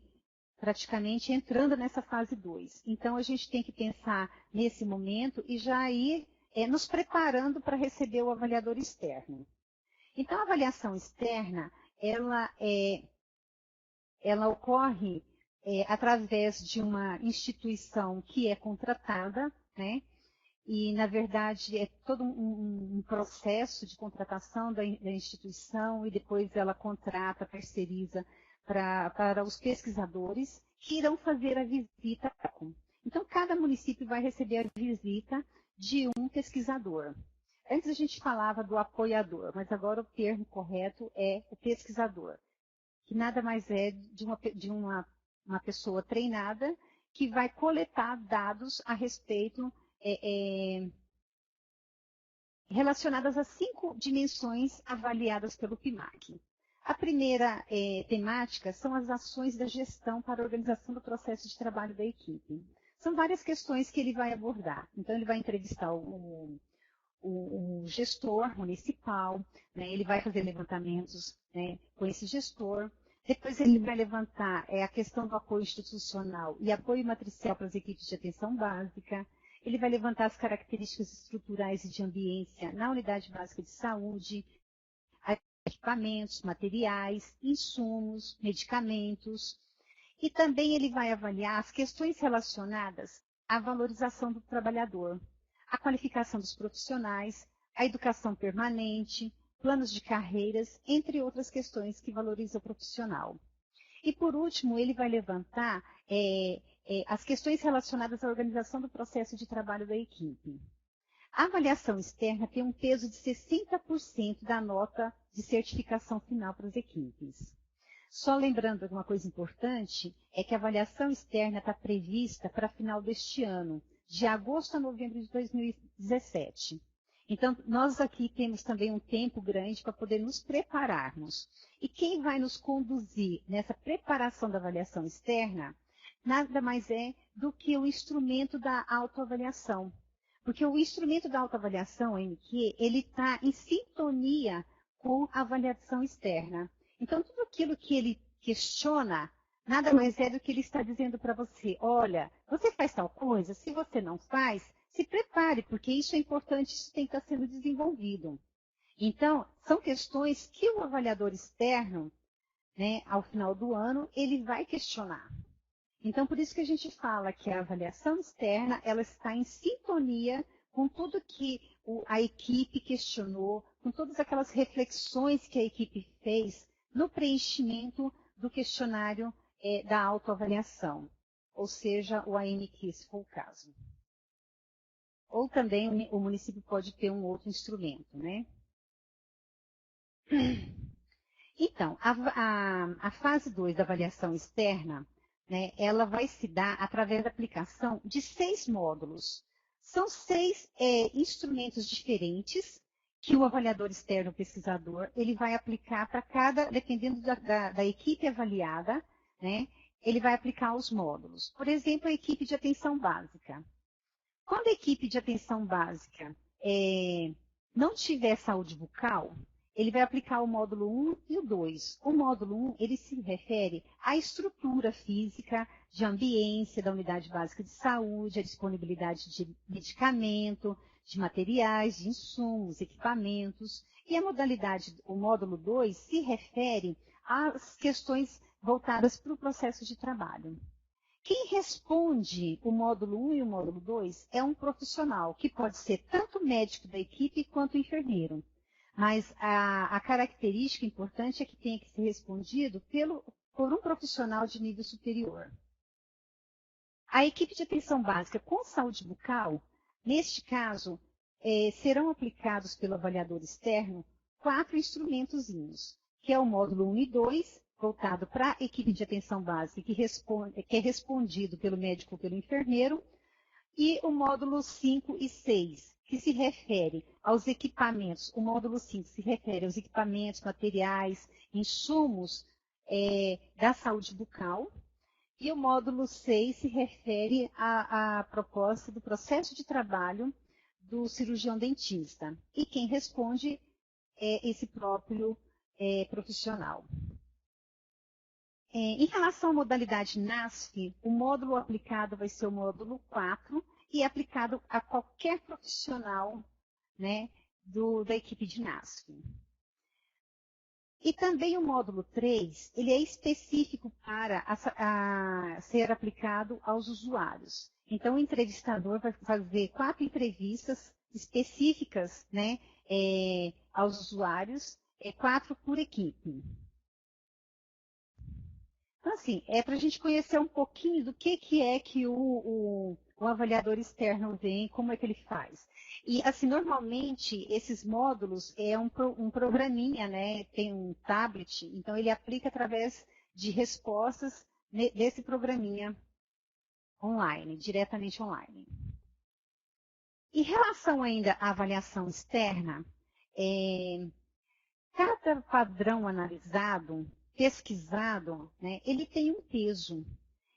praticamente entrando nessa fase 2. Então, a gente tem que pensar nesse momento e já ir nos preparando para receber o avaliador externo. Então, a avaliação externa, ela ocorre através de uma instituição que é contratada, né? E, na verdade, é todo um processo de contratação da instituição e depois ela contrata, terceiriza para os pesquisadores que irão fazer a visita. Então, cada município vai receber a visita de um pesquisador. Antes a gente falava do apoiador, mas agora o termo correto é o pesquisador, que nada mais é de uma pessoa treinada que vai coletar dados a respeito relacionadas às 5 dimensões avaliadas pelo PIMAC. A primeira temática são as ações da gestão para a organização do processo de trabalho da equipe. São várias questões que ele vai abordar. Então, ele vai entrevistar o gestor municipal, né, ele vai fazer levantamentos, né, com esse gestor. Depois ele vai levantar a questão do apoio institucional e apoio matricial para as equipes de atenção básica. Ele vai levantar as características estruturais e de ambiência na unidade básica de saúde, equipamentos, materiais, insumos, medicamentos. E também ele vai avaliar as questões relacionadas à valorização do trabalhador, a qualificação dos profissionais, a educação permanente, planos de carreiras, entre outras questões que valorizam o profissional. E, por último, ele vai levantar as questões relacionadas à organização do processo de trabalho da equipe. A avaliação externa tem um peso de 60% da nota de certificação final para as equipes. Só lembrando uma coisa importante, é que a avaliação externa está prevista para final deste ano, de agosto a novembro de 2017. Então, nós aqui temos também um tempo grande para poder nos prepararmos. E quem vai nos conduzir nessa preparação da avaliação externa, nada mais é do que o instrumento da autoavaliação. Porque o instrumento da autoavaliação, o MQ, ele está em sintonia com a avaliação externa. Então, tudo aquilo que ele questiona, nada mais é do que ele está dizendo para você, olha, você faz tal coisa, se você não faz, se prepare, porque isso é importante, isso tem que estar sendo desenvolvido. Então, são questões que o avaliador externo, né, ao final do ano, ele vai questionar. Então, por isso que a gente fala que a avaliação externa, ela está em sintonia com tudo que a equipe questionou, com todas aquelas reflexões que a equipe fez no preenchimento do questionário da autoavaliação, ou seja, o AMQ, se for o caso. Ou também o município pode ter um outro instrumento, né? Então, a fase 2 da avaliação externa, né, ela vai se dar através da aplicação de 6 módulos. São 6 instrumentos diferentes que o avaliador externo, o pesquisador, ele vai aplicar para cada, dependendo da equipe avaliada, né, ele vai aplicar os módulos. Por exemplo, a equipe de atenção básica. Quando a equipe de atenção básica não tiver saúde bucal, ele vai aplicar o módulo 1 e o 2. O módulo 1, ele se refere à estrutura física de ambiência da unidade básica de saúde, a disponibilidade de medicamento, de materiais, de insumos, equipamentos. E a modalidade, o módulo 2, se refere às questões voltadas para o processo de trabalho. Quem responde o módulo 1 e o módulo 2 é um profissional, que pode ser tanto médico da equipe quanto enfermeiro. Mas a característica importante é que tenha que ser respondido por um profissional de nível superior. A equipe de atenção básica com saúde bucal, neste caso, serão aplicados pelo avaliador externo 4 instrumentozinhos, que é o módulo 1 e 2, voltado para a equipe de atenção básica, que é respondido pelo médico ou pelo enfermeiro, e o módulo 5 e 6, que se refere aos equipamentos. O módulo 5 se refere aos equipamentos, materiais, insumos da saúde bucal, e o módulo 6 se refere à proposta do processo de trabalho do cirurgião dentista, e quem responde é esse próprio profissional. Em relação à modalidade NASF, o módulo aplicado vai ser o módulo 4 e é aplicado a qualquer profissional, né, da equipe de NASF. E também o módulo 3, ele é específico para ser aplicado aos usuários. Então, o entrevistador vai fazer 4 entrevistas específicas, né, aos usuários, 4 por equipe. Então, assim, para a gente conhecer um pouquinho do que é que o avaliador externo vem, como é que ele faz. E, assim, normalmente, esses módulos é um programinha, né? Tem um tablet, então ele aplica através de respostas desse programinha online, diretamente online. Em relação ainda à avaliação externa, cada padrão analisado, pesquisado, né, ele tem um peso.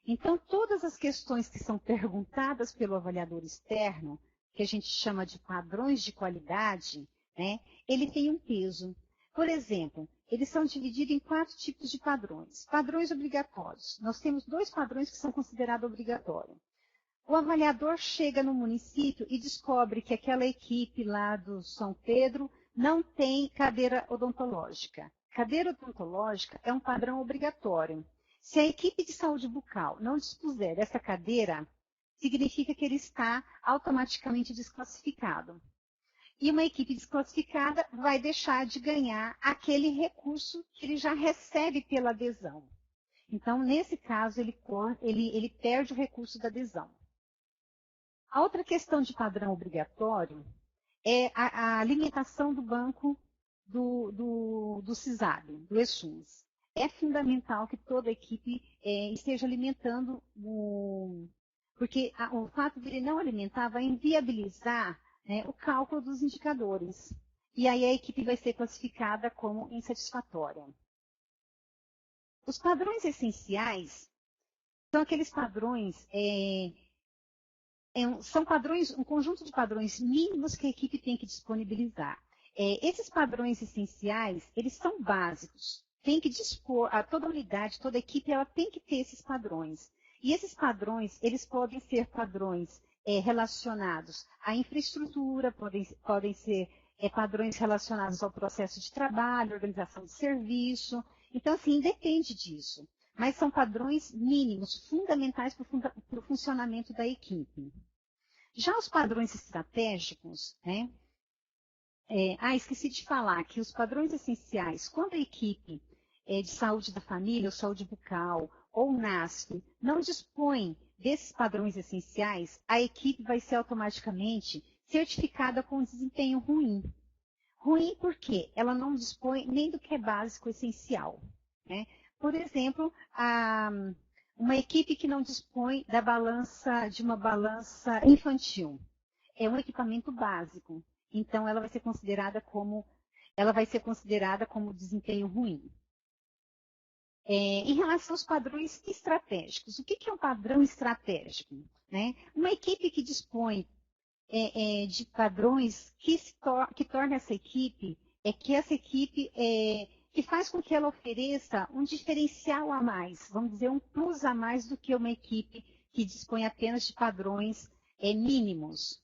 Então, todas as questões que são perguntadas pelo avaliador externo, que a gente chama de padrões de qualidade, né, ele tem um peso. Por exemplo, eles são divididos em 4 tipos de padrões. Padrões obrigatórios. Nós temos 2 padrões que são considerados obrigatórios. O avaliador chega no município e descobre que aquela equipe lá do São Pedro não tem cadeira odontológica. Cadeira odontológica é um padrão obrigatório. Se a equipe de saúde bucal não dispuser dessa cadeira, significa que ele está automaticamente desclassificado. E uma equipe desclassificada vai deixar de ganhar aquele recurso que ele já recebe pela adesão. Então, nesse caso, ele perde o recurso da adesão. A outra questão de padrão obrigatório é a alimentação do banco do CISAB, do ESUNS. É fundamental que toda a equipe esteja alimentando, porque o fato de ele não alimentar vai inviabilizar, né, o cálculo dos indicadores. E aí a equipe vai ser classificada como insatisfatória. Os padrões essenciais são aqueles padrões, são padrões, um conjunto de padrões mínimos que a equipe tem que disponibilizar. Esses padrões essenciais, eles são básicos. Tem que dispor, toda unidade, toda equipe, ela tem que ter esses padrões. E esses padrões, eles podem ser padrões relacionados à infraestrutura, podem ser padrões relacionados ao processo de trabalho, organização de serviço. Então, assim, depende disso. Mas são padrões mínimos, fundamentais para o funcionamento da equipe. Já os padrões estratégicos, né? Esqueci de falar que os padrões essenciais, quando a equipe de saúde da família, ou saúde bucal, ou NASF, não dispõe desses padrões essenciais, a equipe vai ser automaticamente certificada com desempenho ruim. Ruim porque ela não dispõe nem do que é básico essencial, né? Por exemplo, uma equipe que não dispõe de uma balança infantil. É um equipamento básico. então ela vai ser considerada como desempenho ruim. Em relação aos padrões estratégicos, o que é um padrão estratégico? Né? Uma equipe que dispõe de padrões que torna essa equipe, que faz com que ela ofereça um diferencial a mais, vamos dizer, um plus a mais do que uma equipe que dispõe apenas de padrões mínimos.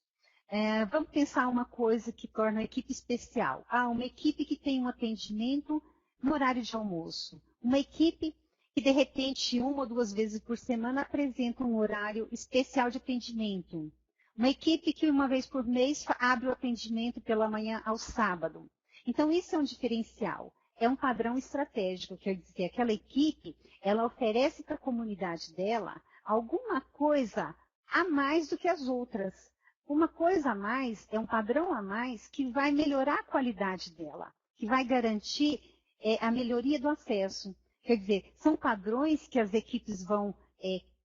Vamos pensar uma coisa que torna a equipe especial. Uma equipe que tem um atendimento no horário de almoço. Uma equipe que, de repente, 1 ou 2 vezes por semana apresenta um horário especial de atendimento. Uma equipe que, 1 vez por mês, abre o atendimento pela manhã ao sábado. Então, isso é um diferencial. É um padrão estratégico, quer dizer, aquela equipe, ela oferece para a comunidade dela alguma coisa a mais do que as outras. Uma coisa a mais, é um padrão a mais que vai melhorar a qualidade dela, que vai garantir a melhoria do acesso. Quer dizer, são padrões que as equipes vão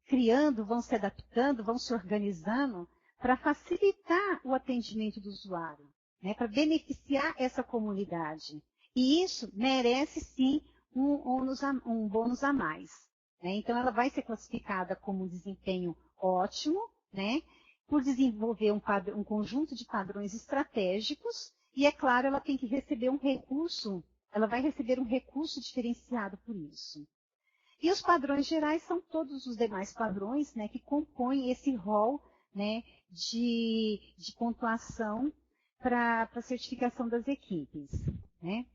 criando, vão se adaptando, vão se organizando para facilitar o atendimento do usuário, né, para beneficiar essa comunidade. E isso merece, sim, um bônus a mais. Né? Então, ela vai ser classificada como um desempenho ótimo, né, por desenvolver um conjunto de padrões estratégicos, e, é claro, ela tem que receber um recurso, ela vai receber um recurso diferenciado por isso. E os padrões gerais são todos os demais padrões, né, que compõem esse rol, né, de pontuação para a certificação das equipes. Né?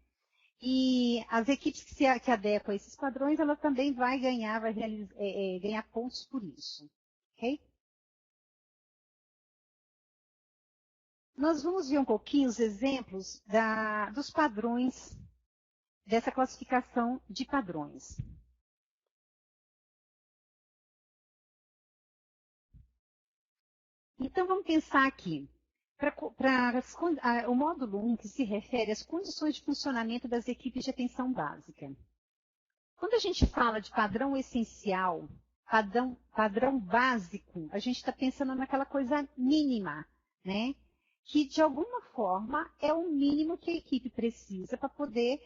E as equipes que adequam a esses padrões, ela também vai ganhar pontos por isso. Okay? Nós vamos ver um pouquinho os exemplos dos padrões, dessa classificação de padrões. Então, vamos pensar aqui. O módulo 1, que se refere às condições de funcionamento das equipes de atenção básica. Quando a gente fala de padrão essencial, padrão básico, a gente está pensando naquela coisa mínima, né? Que, de alguma forma, é o mínimo que a equipe precisa para poder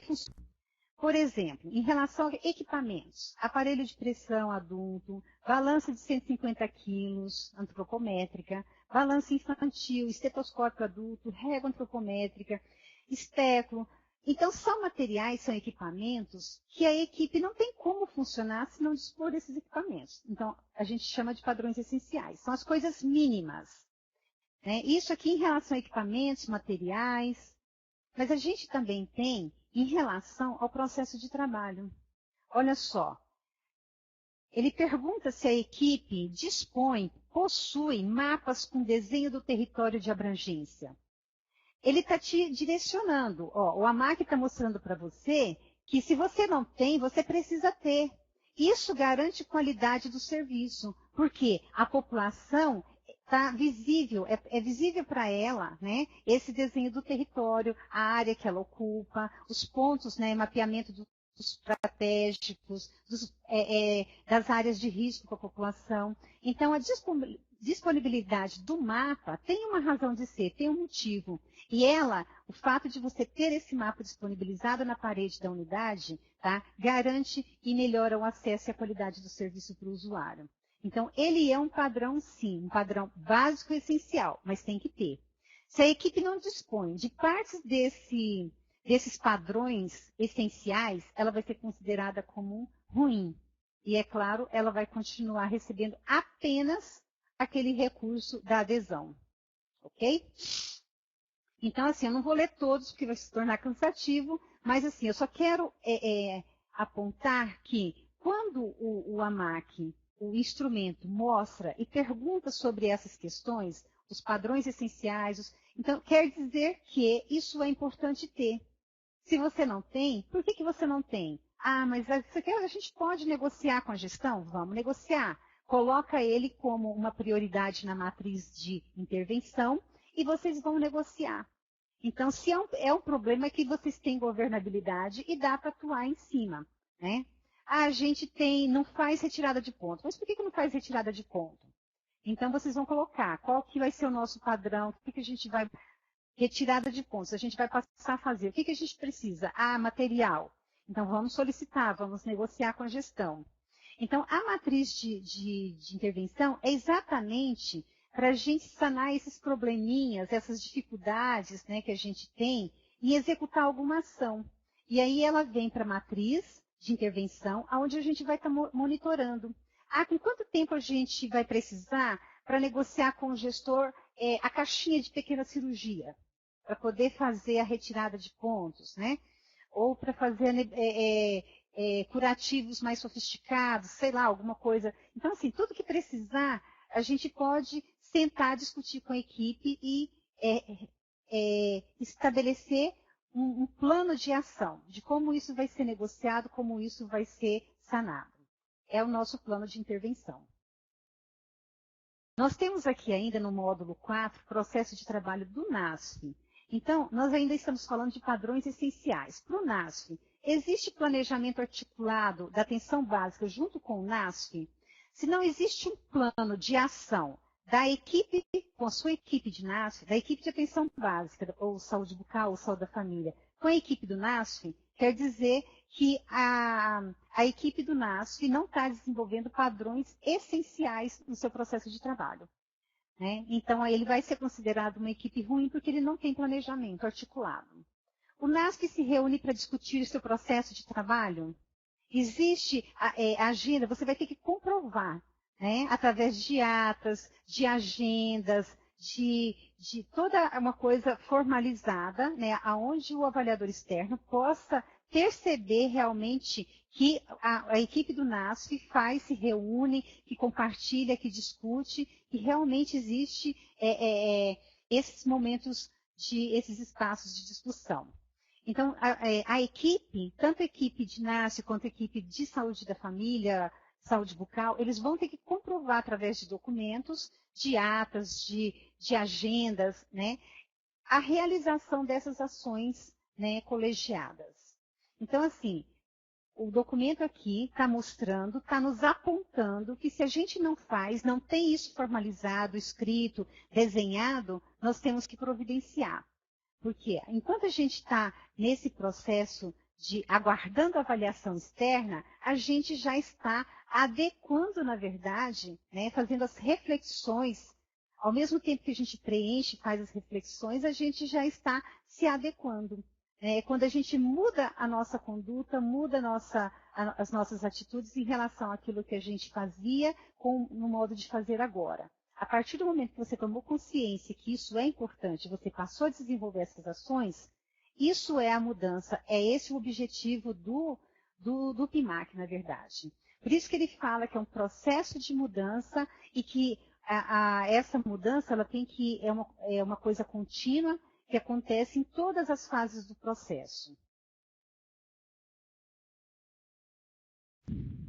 funcionar. Por exemplo, em relação a equipamentos, aparelho de pressão adulto, balança de 150 quilos, antropométrica, balança infantil, estetoscópio adulto, régua antropométrica, estéculo. Então, são materiais, são equipamentos que a equipe não tem como funcionar se não dispor desses equipamentos. Então, a gente chama de padrões essenciais. São as coisas mínimas. Né? Isso aqui em relação a equipamentos, materiais. Mas a gente também tem em relação ao processo de trabalho. Olha só, ele pergunta se a equipe possui mapas com desenho do território de abrangência. Ele está te direcionando. O AMAC está mostrando para você que se você não tem, você precisa ter. Isso garante qualidade do serviço, porque a população está visível, é visível para ela, né, esse desenho do território, a área que ela ocupa, os pontos, né, mapeamento dos estratégicos, das áreas de risco para a população. Então, a disponibilidade do mapa tem uma razão de ser, tem um motivo. E o fato de você ter esse mapa disponibilizado na parede da unidade, tá, garante e melhora o acesso e a qualidade do serviço para o usuário. Então, ele é um padrão, sim, um padrão básico e essencial, mas tem que ter. Se a equipe não dispõe de partes desses padrões essenciais, ela vai ser considerada como ruim. E, é claro, ela vai continuar recebendo apenas aquele recurso da adesão. Ok? Então, assim, eu não vou ler todos, porque vai se tornar cansativo, mas, assim, eu só quero apontar que, quando o AMAC, o instrumento, mostra e pergunta sobre essas questões, os padrões essenciais, então, quer dizer que isso é importante ter. Se você não tem, por que você não tem? Mas isso aqui a gente pode negociar com a gestão? Vamos negociar. Coloca ele como uma prioridade na matriz de intervenção e vocês vão negociar. Então, se é um problema que vocês têm governabilidade e dá para atuar em cima. Né? A gente não faz retirada de ponto. Mas por que não faz retirada de ponto? Então, vocês vão colocar qual que vai ser o nosso padrão, o que a gente vai... Retirada de pontos, a gente vai passar a fazer. O que a gente precisa? Ah, material. Então, vamos solicitar, vamos negociar com a gestão. Então, a matriz de intervenção é exatamente para a gente sanar esses probleminhas, essas dificuldades, né, que a gente tem em executar alguma ação. E aí ela vem para a matriz de intervenção, onde a gente vai estar monitorando. Ah, com quanto tempo a gente vai precisar para negociar com o gestor a caixinha de pequena cirurgia, para poder fazer a retirada de pontos, né? Ou para fazer curativos mais sofisticados, sei lá, alguma coisa. Então, assim, tudo que precisar, a gente pode sentar, discutir com a equipe e estabelecer um plano de ação, de como isso vai ser negociado, como isso vai ser sanado. É o nosso plano de intervenção. Nós temos aqui ainda no módulo 4, processo de trabalho do NASF. Então, nós ainda estamos falando de padrões essenciais. Para o NASF, existe planejamento articulado da atenção básica junto com o NASF? Se não existe um plano de ação da equipe, com a sua equipe de NASF, da equipe de atenção básica, ou saúde bucal, ou saúde da família, com a equipe do NASF, quer dizer que a equipe do NASF não está desenvolvendo padrões essenciais no seu processo de trabalho. Né? Então, aí ele vai ser considerado uma equipe ruim porque ele não tem planejamento articulado. O NASF se reúne para discutir o seu processo de trabalho? Existe agenda, você vai ter que comprovar, né? Através de atas, de agendas, de toda uma coisa formalizada, né? Onde o avaliador externo possa perceber realmente que a equipe do NASF se reúne, que compartilha, que discute, que realmente existe esses momentos, esses espaços de discussão. Então, a equipe, tanto a equipe de NASF quanto a equipe de saúde da família, saúde bucal, eles vão ter que comprovar através de documentos, de atas, de agendas, né, a realização dessas ações, né, colegiadas. Então, assim, o documento aqui está mostrando, está nos apontando que se a gente não faz, não tem isso formalizado, escrito, desenhado, nós temos que providenciar. Porque enquanto a gente está nesse processo de aguardando a avaliação externa, a gente já está adequando, na verdade, né, fazendo as reflexões. Ao mesmo tempo que a gente preenche, faz as reflexões, a gente já está se adequando. Quando a gente muda a nossa conduta, muda as nossas atitudes em relação àquilo que a gente fazia no modo de fazer agora. A partir do momento que você tomou consciência que isso é importante, você passou a desenvolver essas ações, isso é a mudança, é esse o objetivo do PMAC, na verdade. Por isso que ele fala que é um processo de mudança e que essa mudança ela é uma coisa contínua que acontece em todas as fases do processo.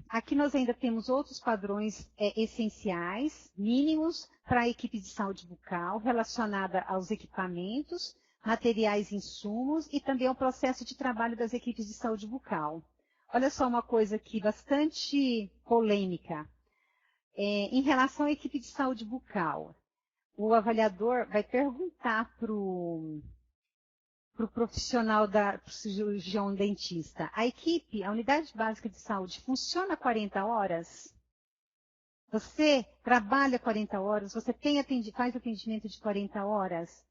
Aqui nós ainda temos outros padrões essenciais, mínimos, para a equipe de saúde bucal, relacionada aos equipamentos, materiais e insumos, e também ao processo de trabalho das equipes de saúde bucal. Olha só uma coisa aqui bastante polêmica. Em relação à equipe de saúde bucal, o avaliador vai perguntar para o profissional, pro cirurgião dentista, a equipe, a unidade básica de saúde, funciona 40 horas? Você trabalha 40 horas? Você faz atendimento de 40 horas?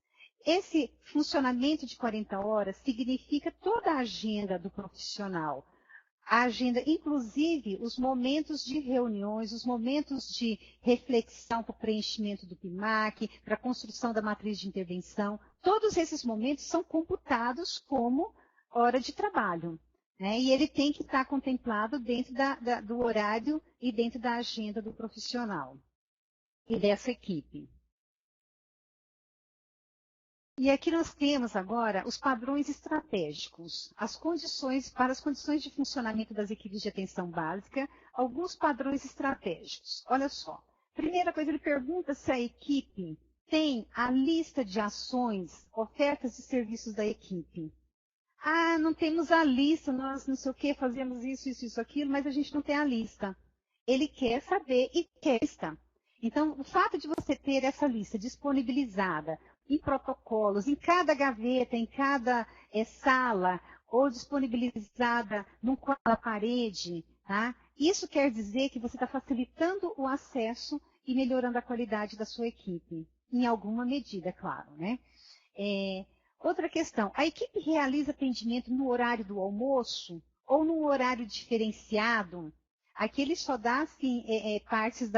Esse funcionamento de 40 horas significa toda a agenda do profissional. A agenda, inclusive, os momentos de reuniões, os momentos de reflexão para o preenchimento do PMAC, para a construção da matriz de intervenção, todos esses momentos são computados como hora de trabalho. Né? E ele tem que estar contemplado dentro do horário e dentro da agenda do profissional e dessa equipe. E aqui nós temos agora os padrões estratégicos, para as condições de funcionamento das equipes de atenção básica, alguns padrões estratégicos. Olha só, primeira coisa, ele pergunta se a equipe tem a lista de ações, ofertas e serviços da equipe. Ah, não temos a lista, nós não sei o que, fazemos isso, aquilo, mas a gente não tem a lista. Ele quer saber e quer lista. Então, o fato de você ter essa lista disponibilizada em protocolos, em cada gaveta, em cada sala, ou disponibilizada num quadro na parede, tá? Isso quer dizer que você está facilitando o acesso e melhorando a qualidade da sua equipe, em alguma medida, claro, né? Outra questão, a equipe realiza atendimento no horário do almoço ou num horário diferenciado? Aqui ele só dá, assim, partes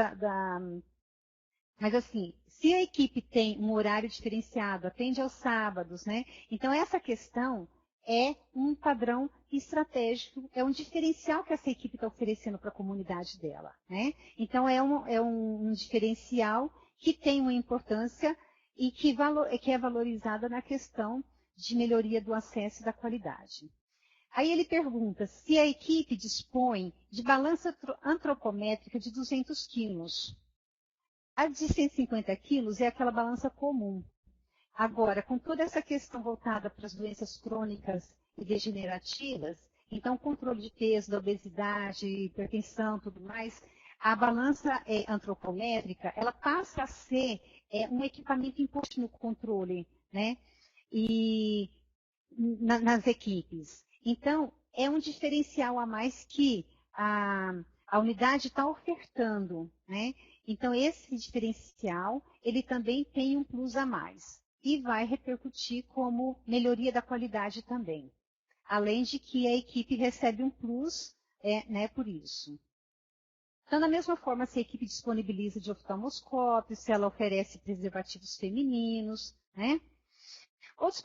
Mas, assim, se a equipe tem um horário diferenciado, atende aos sábados, né? Então, essa questão é um padrão estratégico, é um diferencial que essa equipe está oferecendo para a comunidade dela, né? Então, é um diferencial que tem uma importância e que é valorizada na questão de melhoria do acesso e da qualidade. Aí ele pergunta se a equipe dispõe de balança antropométrica de 200 quilos. A de 150 quilos é aquela balança comum. Agora, com toda essa questão voltada para as doenças crônicas e degenerativas, então controle de peso, da obesidade, hipertensão, tudo mais, a balança antropométrica, ela passa a ser um equipamento imposto no controle, né? E nas equipes. Então, é um diferencial a mais que a unidade está ofertando, né? Então, esse diferencial, ele também tem um plus a mais e vai repercutir como melhoria da qualidade também. Além de que a equipe recebe um plus né, por isso. Então, da mesma forma, se a equipe disponibiliza de oftalmoscópio, se ela oferece preservativos femininos, né? Outros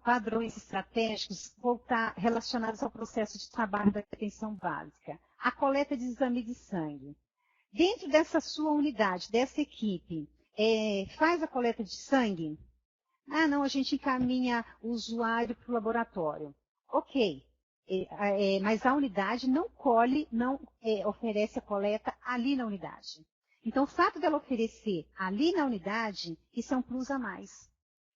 padrões estratégicos relacionados ao processo de trabalho da atenção básica. A coleta de exame de sangue. Dentro dessa sua unidade, dessa equipe, faz a coleta de sangue? Ah, não, a gente encaminha o usuário para o laboratório. Ok, mas a unidade não oferece a coleta ali na unidade. Então, o fato dela oferecer ali na unidade, isso é um plus a mais.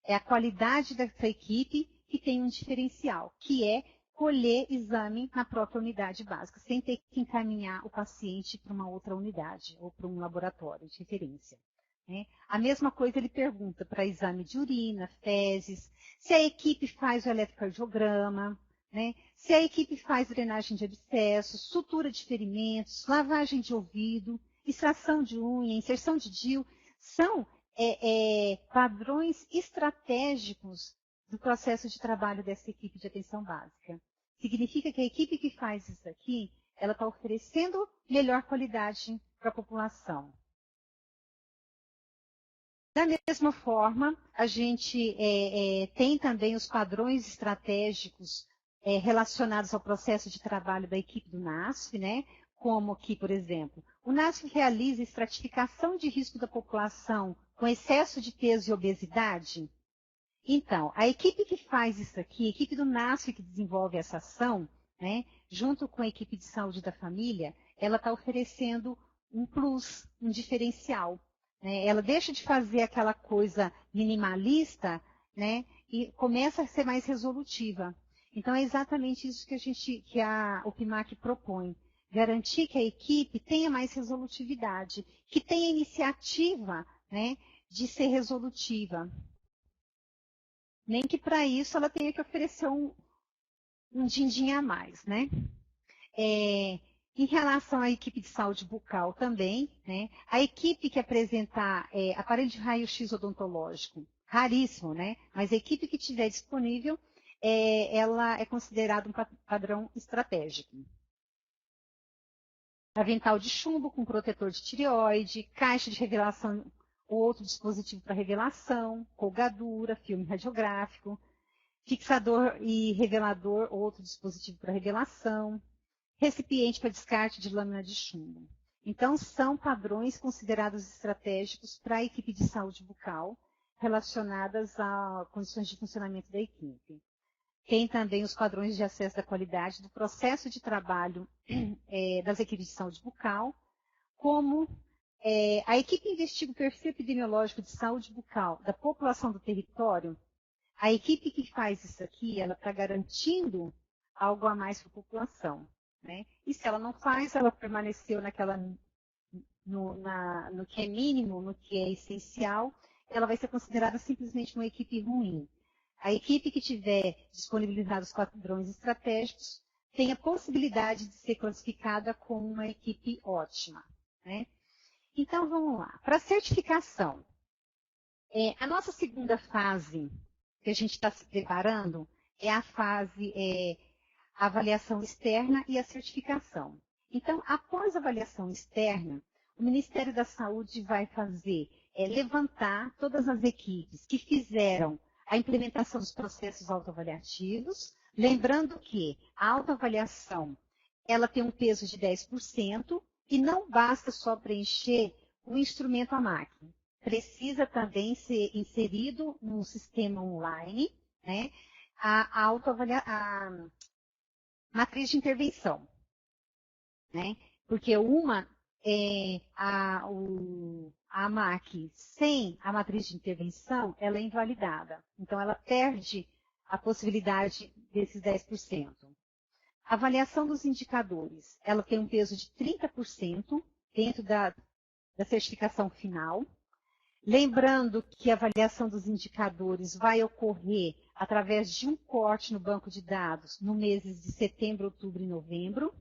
É a qualidade dessa equipe que tem um diferencial, que é colher exame na própria unidade básica, sem ter que encaminhar o paciente para uma outra unidade ou para um laboratório de referência. Né? A mesma coisa ele pergunta para exame de urina, fezes, se a equipe faz o eletrocardiograma, né? Se a equipe faz drenagem de abscessos, sutura de ferimentos, lavagem de ouvido, extração de unha, inserção de DIU, são padrões estratégicos do processo de trabalho dessa equipe de atenção básica. Significa que a equipe que faz isso aqui, ela está oferecendo melhor qualidade para a população. Da mesma forma, a gente tem também os padrões estratégicos relacionados ao processo de trabalho da equipe do NASF, né? Como que, por exemplo, o NASF realiza estratificação de risco da população com excesso de peso e obesidade. Então, a equipe que faz isso aqui, a equipe do NASF que desenvolve essa ação, né, junto com a equipe de saúde da família, ela está oferecendo um plus, um diferencial. Né? Ela deixa de fazer aquela coisa minimalista, né, e começa a ser mais resolutiva. Então, é exatamente isso que o PIMAC propõe. Garantir que a equipe tenha mais resolutividade, que tenha iniciativa, né, de ser resolutiva. Nem que para isso ela tenha que oferecer um din-din a mais, né? Em relação à equipe de saúde bucal também, né? A equipe que apresentar aparelho de raio-x odontológico, raríssimo, né? Mas a equipe que tiver disponível, ela é considerada um padrão estratégico. Avental de chumbo com protetor de tireoide, caixa de revelação ou outro dispositivo para revelação, colgadura, filme radiográfico, fixador e revelador ou outro dispositivo para revelação, recipiente para descarte de lâmina de chumbo. Então, são padrões considerados estratégicos para a equipe de saúde bucal, relacionadas a condições de funcionamento da equipe. Tem também os padrões de acesso da qualidade do processo de trabalho das equipes de saúde bucal, como a equipe investiga o perfil epidemiológico de saúde bucal da população do território. A equipe que faz isso aqui, ela está garantindo algo a mais para a população. Né? E se ela não faz, ela permaneceu no que é mínimo, no que é essencial, ela vai ser considerada simplesmente uma equipe ruim. A equipe que tiver disponibilizado os padrões estratégicos tem a possibilidade de ser classificada como uma equipe ótima, né? Então, vamos lá. Para a certificação, a nossa segunda fase que a gente está se preparando é a fase a avaliação externa e a certificação. Então, após a avaliação externa, o Ministério da Saúde vai fazer levantar todas as equipes que fizeram a implementação dos processos autoavaliativos, lembrando que a autoavaliação ela tem um peso de 10% e não basta só preencher o instrumento AMAC. Precisa também ser inserido no sistema online, né, a matriz de intervenção, né? Porque a AMAC sem a matriz de intervenção, ela é invalidada. Então, ela perde a possibilidade desses 10%. A avaliação dos indicadores, ela tem um peso de 30% dentro da certificação final. Lembrando que a avaliação dos indicadores vai ocorrer através de um corte no banco de dados no meses de setembro, outubro e novembro.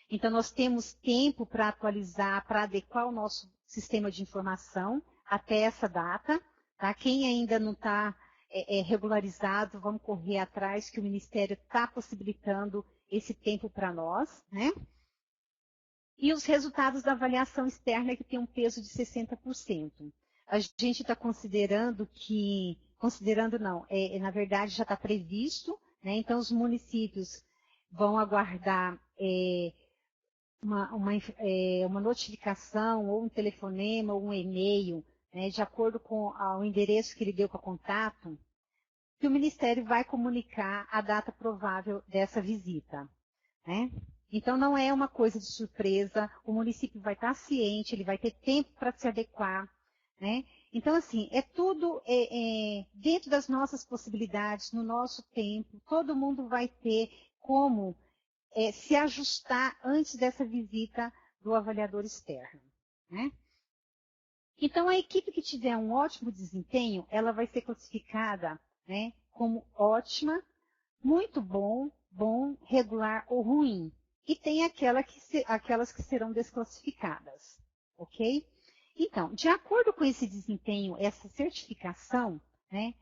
Então, nós temos tempo para atualizar, para adequar o nosso sistema de informação até essa data. Tá? Quem ainda não está regularizado, vamos correr atrás, que o Ministério está possibilitando esse tempo para nós, né? E os resultados da avaliação externa, que tem um peso de 60%. A gente está considerando na verdade já está previsto, né? Então os municípios vão aguardar uma notificação, ou um telefonema, ou um e-mail, né, de acordo com o endereço que ele deu para contato, que o Ministério vai comunicar a data provável dessa visita, né? Então, não é uma coisa de surpresa, o município vai estar ciente, ele vai ter tempo para se adequar, né? Então, assim, é tudo dentro das nossas possibilidades, no nosso tempo, todo mundo vai ter como se ajustar antes dessa visita do avaliador externo, né? Então, a equipe que tiver um ótimo desempenho, ela vai ser classificada, né, como ótima, muito bom, regular ou ruim. E tem aquelas que serão desclassificadas, ok? Então, de acordo com esse desempenho, essa certificação, né,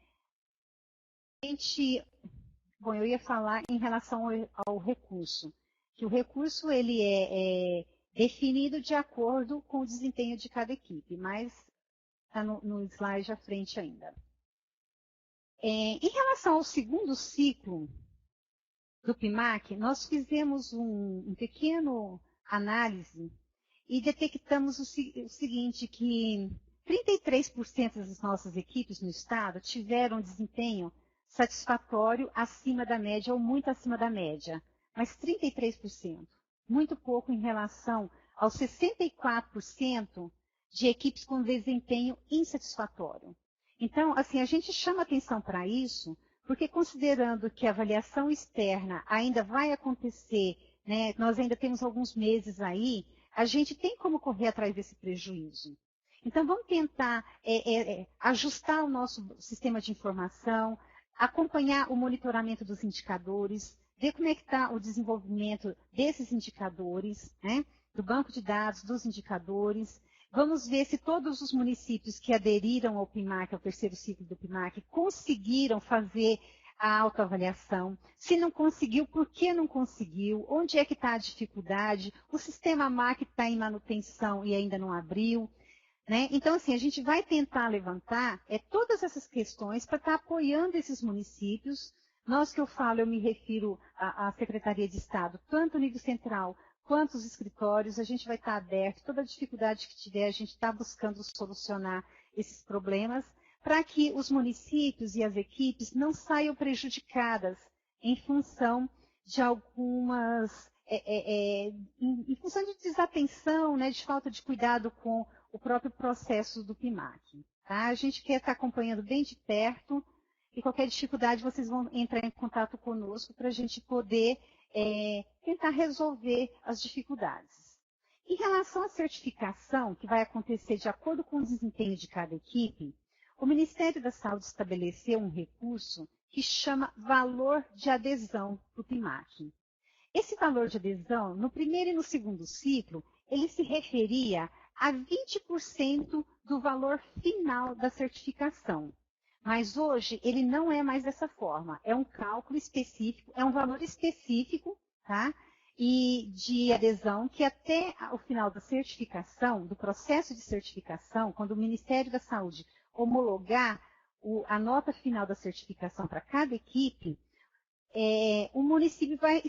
eu ia falar em relação ao recurso, que o recurso ele é definido de acordo com o desempenho de cada equipe, mas está no slide à frente ainda. Em relação ao segundo ciclo do PIMAC, nós fizemos um pequeno análise e detectamos o seguinte, que 33% das nossas equipes no estado tiveram desempenho satisfatório acima da média ou muito acima da média, mas 33%, muito pouco em relação aos 64% de equipes com desempenho insatisfatório. Então, assim, a gente chama atenção para isso, porque considerando que a avaliação externa ainda vai acontecer, né, nós ainda temos alguns meses aí, a gente tem como correr atrás desse prejuízo. Então, vamos tentar ajustar o nosso sistema de informação, acompanhar o monitoramento dos indicadores, ver como é que está o desenvolvimento desses indicadores, né, do banco de dados, dos indicadores. Vamos ver se todos os municípios que aderiram ao PIMAC, ao terceiro ciclo do PIMAC, conseguiram fazer a autoavaliação. Se não conseguiu, por que não conseguiu? Onde é que está a dificuldade? O sistema MAC está em manutenção e ainda não abriu, né? Então, assim, a gente vai tentar levantar todas essas questões para estar apoiando esses municípios. Nós que eu falo, eu me refiro à Secretaria de Estado, tanto no nível central quanto os escritórios, a gente vai estar aberto, toda a dificuldade que tiver, a gente está buscando solucionar esses problemas, para que os municípios e as equipes não saiam prejudicadas em função de algumas, em função de desatenção, né, de falta de cuidado com o próprio processo do PIMAC. Tá? A gente quer estar acompanhando bem de perto, e qualquer dificuldade vocês vão entrar em contato conosco para a gente poder tentar resolver as dificuldades. Em relação à certificação, que vai acontecer de acordo com o desempenho de cada equipe, o Ministério da Saúde estabeleceu um recurso que chama valor de adesão do PIMAC. Esse valor de adesão, no primeiro e no segundo ciclo, ele se referia a 20% do valor final da certificação. Mas hoje ele não é mais dessa forma, é um cálculo específico, é um valor específico, tá? E de adesão que até o final da certificação, do processo de certificação, quando o Ministério da Saúde homologar a nota final da certificação para cada equipe, o município vai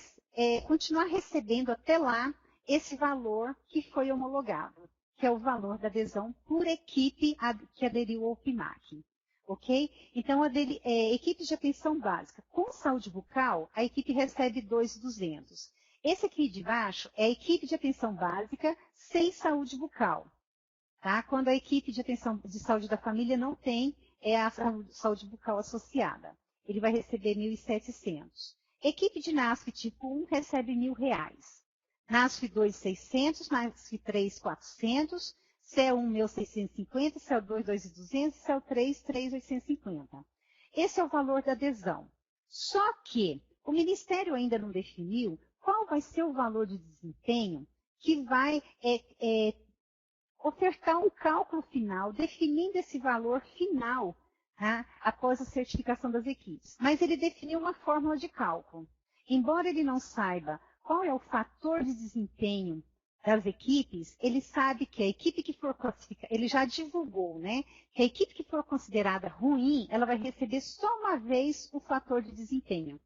continuar recebendo até lá esse valor que foi homologado, que é o valor da adesão por equipe que aderiu ao PIMAC. Ok? Então, equipe de atenção básica com saúde bucal, a equipe recebe 2.200. Esse aqui de baixo é a equipe de atenção básica sem saúde bucal. Tá? Quando a equipe de atenção de saúde da família não tem a saúde bucal associada. Ele vai receber 1.700. Equipe de NASF tipo 1 recebe R$1.000. NASF 2, 600, NASF 3, 400, CEL1, 1.650, CEL2, 2.200, CEL3, 3.850. Esse é o valor da adesão. Só que o Ministério ainda não definiu qual vai ser o valor de desempenho que vai ofertar um cálculo final, definindo esse valor final, tá, após a certificação das equipes. Mas ele definiu uma fórmula de cálculo. Embora ele não saiba qual é o fator de desempenho das equipes, ele sabe que a equipe que for classificada, ele já divulgou, né, que a equipe que for considerada ruim, ela vai receber só uma vez o fator de desempenho.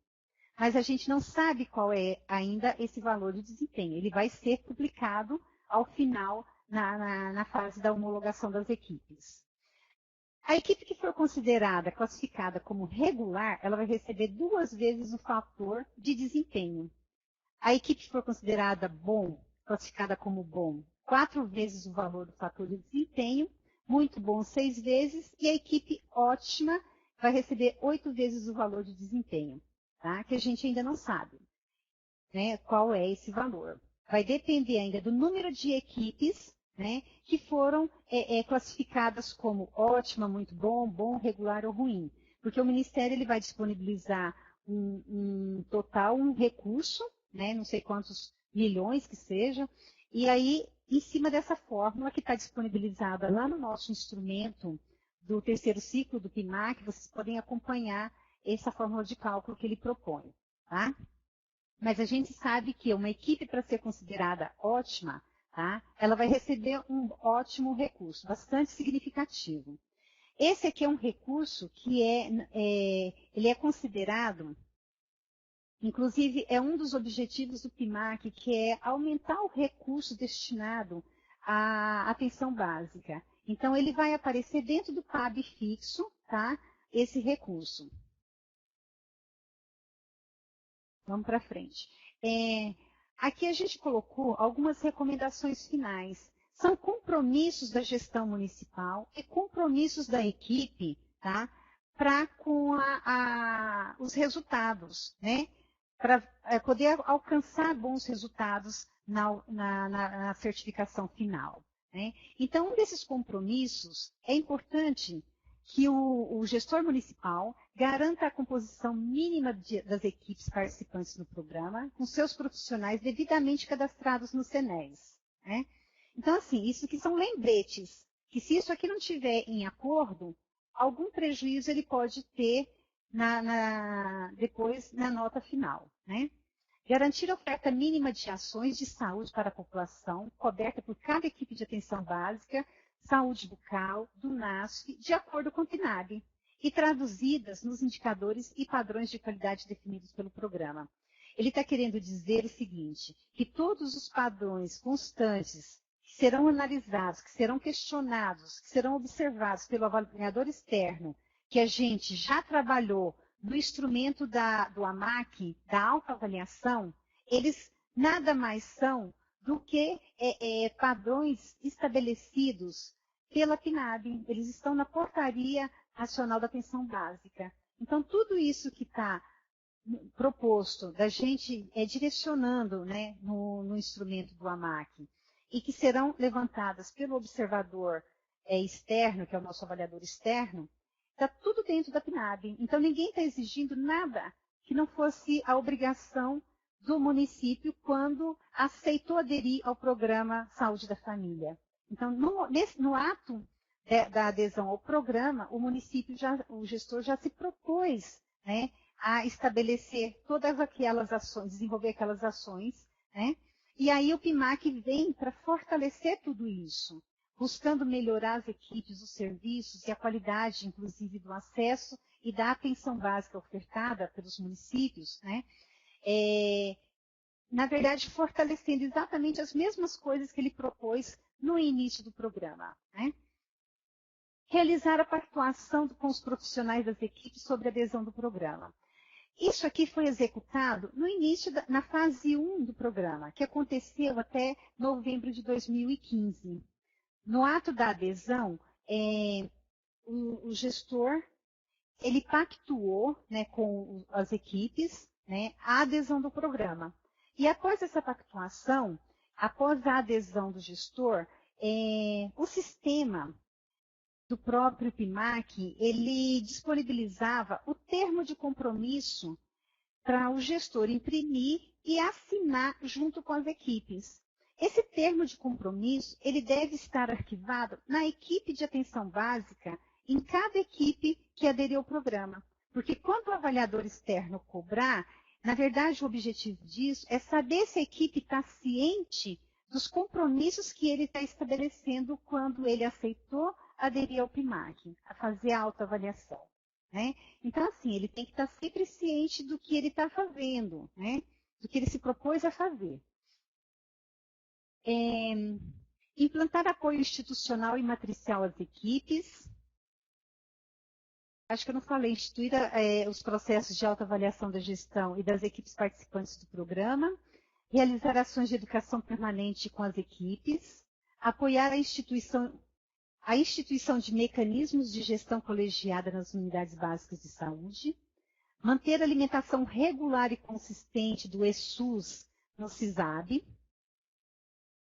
Mas a gente não sabe qual é ainda esse valor de desempenho. Ele vai ser publicado ao final, na fase da homologação das equipes. A equipe que for considerada, classificada como regular, ela vai receber 2 vezes o fator de desempenho. A equipe que for considerada bom, classificada como bom, 4 vezes o valor do fator de desempenho, muito bom 6 vezes, e a equipe ótima vai receber 8 vezes o valor de desempenho, tá? Que a gente ainda não sabe, né, qual é esse valor. Vai depender ainda do número de equipes, né, que foram classificadas como ótima, muito bom, bom, regular ou ruim. Porque o Ministério ele vai disponibilizar um recurso, né, não sei quantos milhões que seja, e aí, em cima dessa fórmula que está disponibilizada lá no nosso instrumento do terceiro ciclo do PIMAC, vocês podem acompanhar essa fórmula de cálculo que ele propõe, tá? Mas a gente sabe que uma equipe, para ser considerada ótima, tá, ela vai receber um ótimo recurso, bastante significativo. Esse aqui é um recurso que ele é considerado, inclusive é um dos objetivos do PIMAC, que é aumentar o recurso destinado à atenção básica. Então, ele vai aparecer dentro do PAB fixo, tá, esse recurso. Vamos para frente. Aqui a gente colocou algumas recomendações finais. São compromissos da gestão municipal e compromissos da equipe, tá, para com os resultados, né, para poder alcançar bons resultados na certificação final, né. Então, um desses compromissos é importante que o gestor municipal garanta a composição mínima das equipes participantes no programa, com seus profissionais devidamente cadastrados no CENES, né? Então, assim, isso aqui são lembretes, que se isso aqui não estiver em acordo, algum prejuízo ele pode ter depois na nota final, né? Garantir a oferta mínima de ações de saúde para a população, coberta por cada equipe de atenção básica, saúde bucal, do NASF, de acordo com o PNAB, e traduzidas nos indicadores e padrões de qualidade definidos pelo programa. Ele está querendo dizer o seguinte, que todos os padrões constantes que serão analisados, que serão questionados, que serão observados pelo avaliador externo, que a gente já trabalhou no instrumento do AMAC, da autoavaliação, eles nada mais são do que padrões estabelecidos pela PNAB. Eles estão na Portaria Nacional da Atenção Básica. Então, tudo isso que está proposto da gente direcionando, né, no instrumento do AMAC e que serão levantadas pelo observador externo, que é o nosso avaliador externo, está tudo dentro da PNAB. Então, ninguém está exigindo nada que não fosse a obrigação do município quando aceitou aderir ao programa Saúde da Família. Então, no ato da adesão ao programa, o gestor já se propôs, né, a estabelecer todas aquelas ações, desenvolver aquelas ações, né? E aí o PIMAC vem para fortalecer tudo isso, buscando melhorar as equipes, os serviços e a qualidade, inclusive, do acesso e da atenção básica ofertada pelos municípios, né? Na verdade, fortalecendo exatamente as mesmas coisas que ele propôs no início do programa, né? Realizar a pactuação com os profissionais das equipes sobre a adesão do programa. Isso aqui foi executado no início, na fase 1 do programa, que aconteceu até novembro de 2015. No ato da adesão, o gestor ele pactuou, né, com as equipes, né, a adesão do programa. E após essa pactuação, após a adesão do gestor, o sistema do próprio PIMAC, ele disponibilizava o termo de compromisso para o gestor imprimir e assinar junto com as equipes. Esse termo de compromisso, ele deve estar arquivado na equipe de atenção básica, em cada equipe que aderiu ao programa. Porque quando o avaliador externo cobrar, na verdade o objetivo disso é saber se a equipe está ciente dos compromissos que ele está estabelecendo quando ele aceitou aderir ao PIMAC, a fazer a autoavaliação, né? Então, assim, ele tem que estar sempre ciente do que ele está fazendo, né? Do que ele se propôs a fazer. Implantar apoio institucional e matricial às equipes. Acho que eu não falei, instituir os processos de autoavaliação da gestão e das equipes participantes do programa. Realizar ações de educação permanente com as equipes. Apoiar a instituição de mecanismos de gestão colegiada nas unidades básicas de saúde, manter a alimentação regular e consistente do ESUS no CISAB,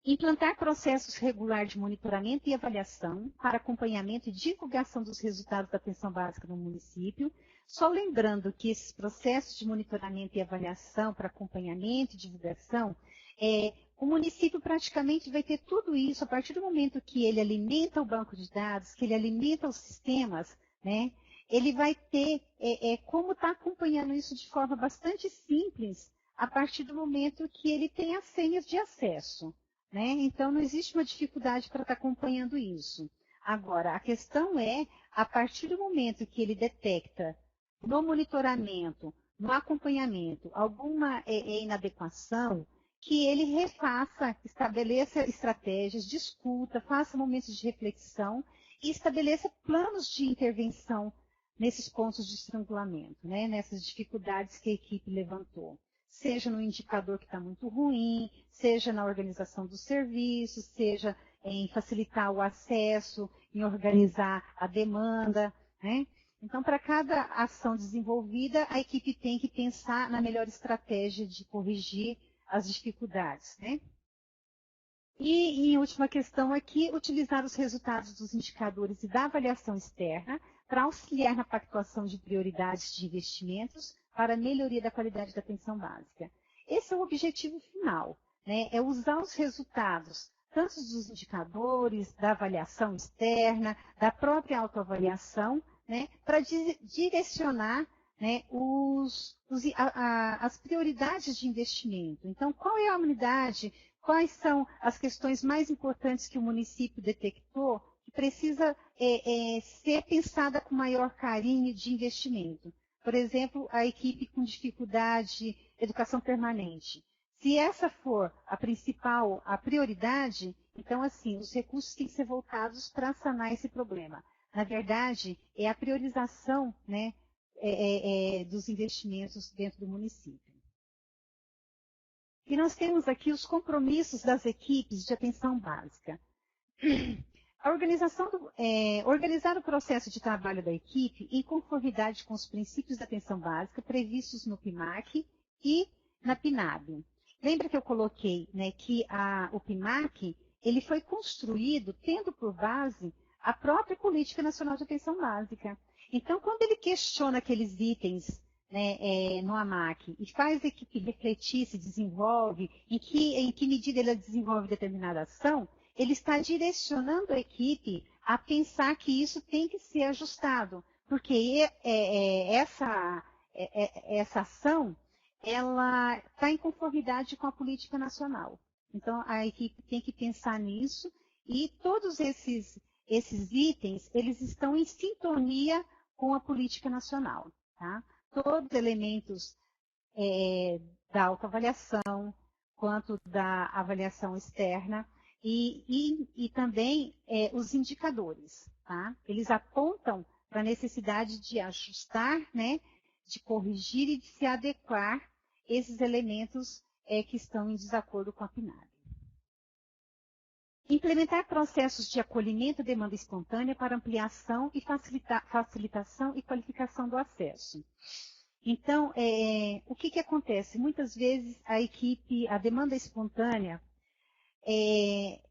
implantar processos regulares de monitoramento e avaliação para acompanhamento e divulgação dos resultados da atenção básica no município, só lembrando que esses processos de monitoramento e avaliação para acompanhamento e divulgação, o município praticamente vai ter tudo isso a partir do momento que ele alimenta o banco de dados, que ele alimenta os sistemas, né? Ele vai ter como estar acompanhando isso de forma bastante simples a partir do momento que ele tem as senhas de acesso, né? Então, não existe uma dificuldade para estar acompanhando isso. Agora, a questão é, a partir do momento que ele detecta no monitoramento, no acompanhamento, alguma inadequação, que ele refaça, estabeleça estratégias, discuta, faça momentos de reflexão e estabeleça planos de intervenção nesses pontos de estrangulamento, né? Nessas dificuldades que a equipe levantou. Seja no indicador que está muito ruim, seja na organização dos serviços, seja em facilitar o acesso, em organizar a demanda, né? Então, para cada ação desenvolvida, a equipe tem que pensar na melhor estratégia de corrigir as dificuldades, né? E, em última questão aqui, utilizar os resultados dos indicadores e da avaliação externa para auxiliar na pactuação de prioridades de investimentos para a melhoria da qualidade da atenção básica. Esse é o objetivo final, né? É usar os resultados, tanto dos indicadores, da avaliação externa, da própria autoavaliação, né? Para direcionar, né, as prioridades de investimento. Então, qual é a unidade, quais são as questões mais importantes que o município detectou que precisa ser pensada com maior carinho de investimento? Por exemplo, a equipe com dificuldade, educação permanente. Se essa for a prioridade, então, assim, os recursos têm que ser voltados para sanar esse problema. Na verdade, é a priorização, né, dos investimentos dentro do município. E nós temos aqui os compromissos das equipes de atenção básica. Organizar o processo de trabalho da equipe em conformidade com os princípios da atenção básica previstos no PIMAC e na PNAB. Lembra que eu coloquei, né, que o PIMAC ele foi construído tendo por base a própria Política Nacional de Atenção Básica. Então, quando ele questiona aqueles itens, né, no AMAC e faz a equipe refletir, se desenvolve, em que medida ele desenvolve determinada ação, ele está direcionando a equipe a pensar que isso tem que ser ajustado, porque essa ação ela está em conformidade com a política nacional. Então, a equipe tem que pensar nisso e todos esses itens, eles estão em sintonia com a política nacional. Tá? Todos os elementos da autoavaliação, quanto da avaliação externa, e também os indicadores. Tá? Eles apontam para a necessidade de ajustar, né, de corrigir e de se adequar esses elementos que estão em desacordo com a PNAD. Implementar processos de acolhimento e demanda espontânea para ampliação e facilitação e qualificação do acesso. Então, o que acontece? Muitas vezes a demanda espontânea é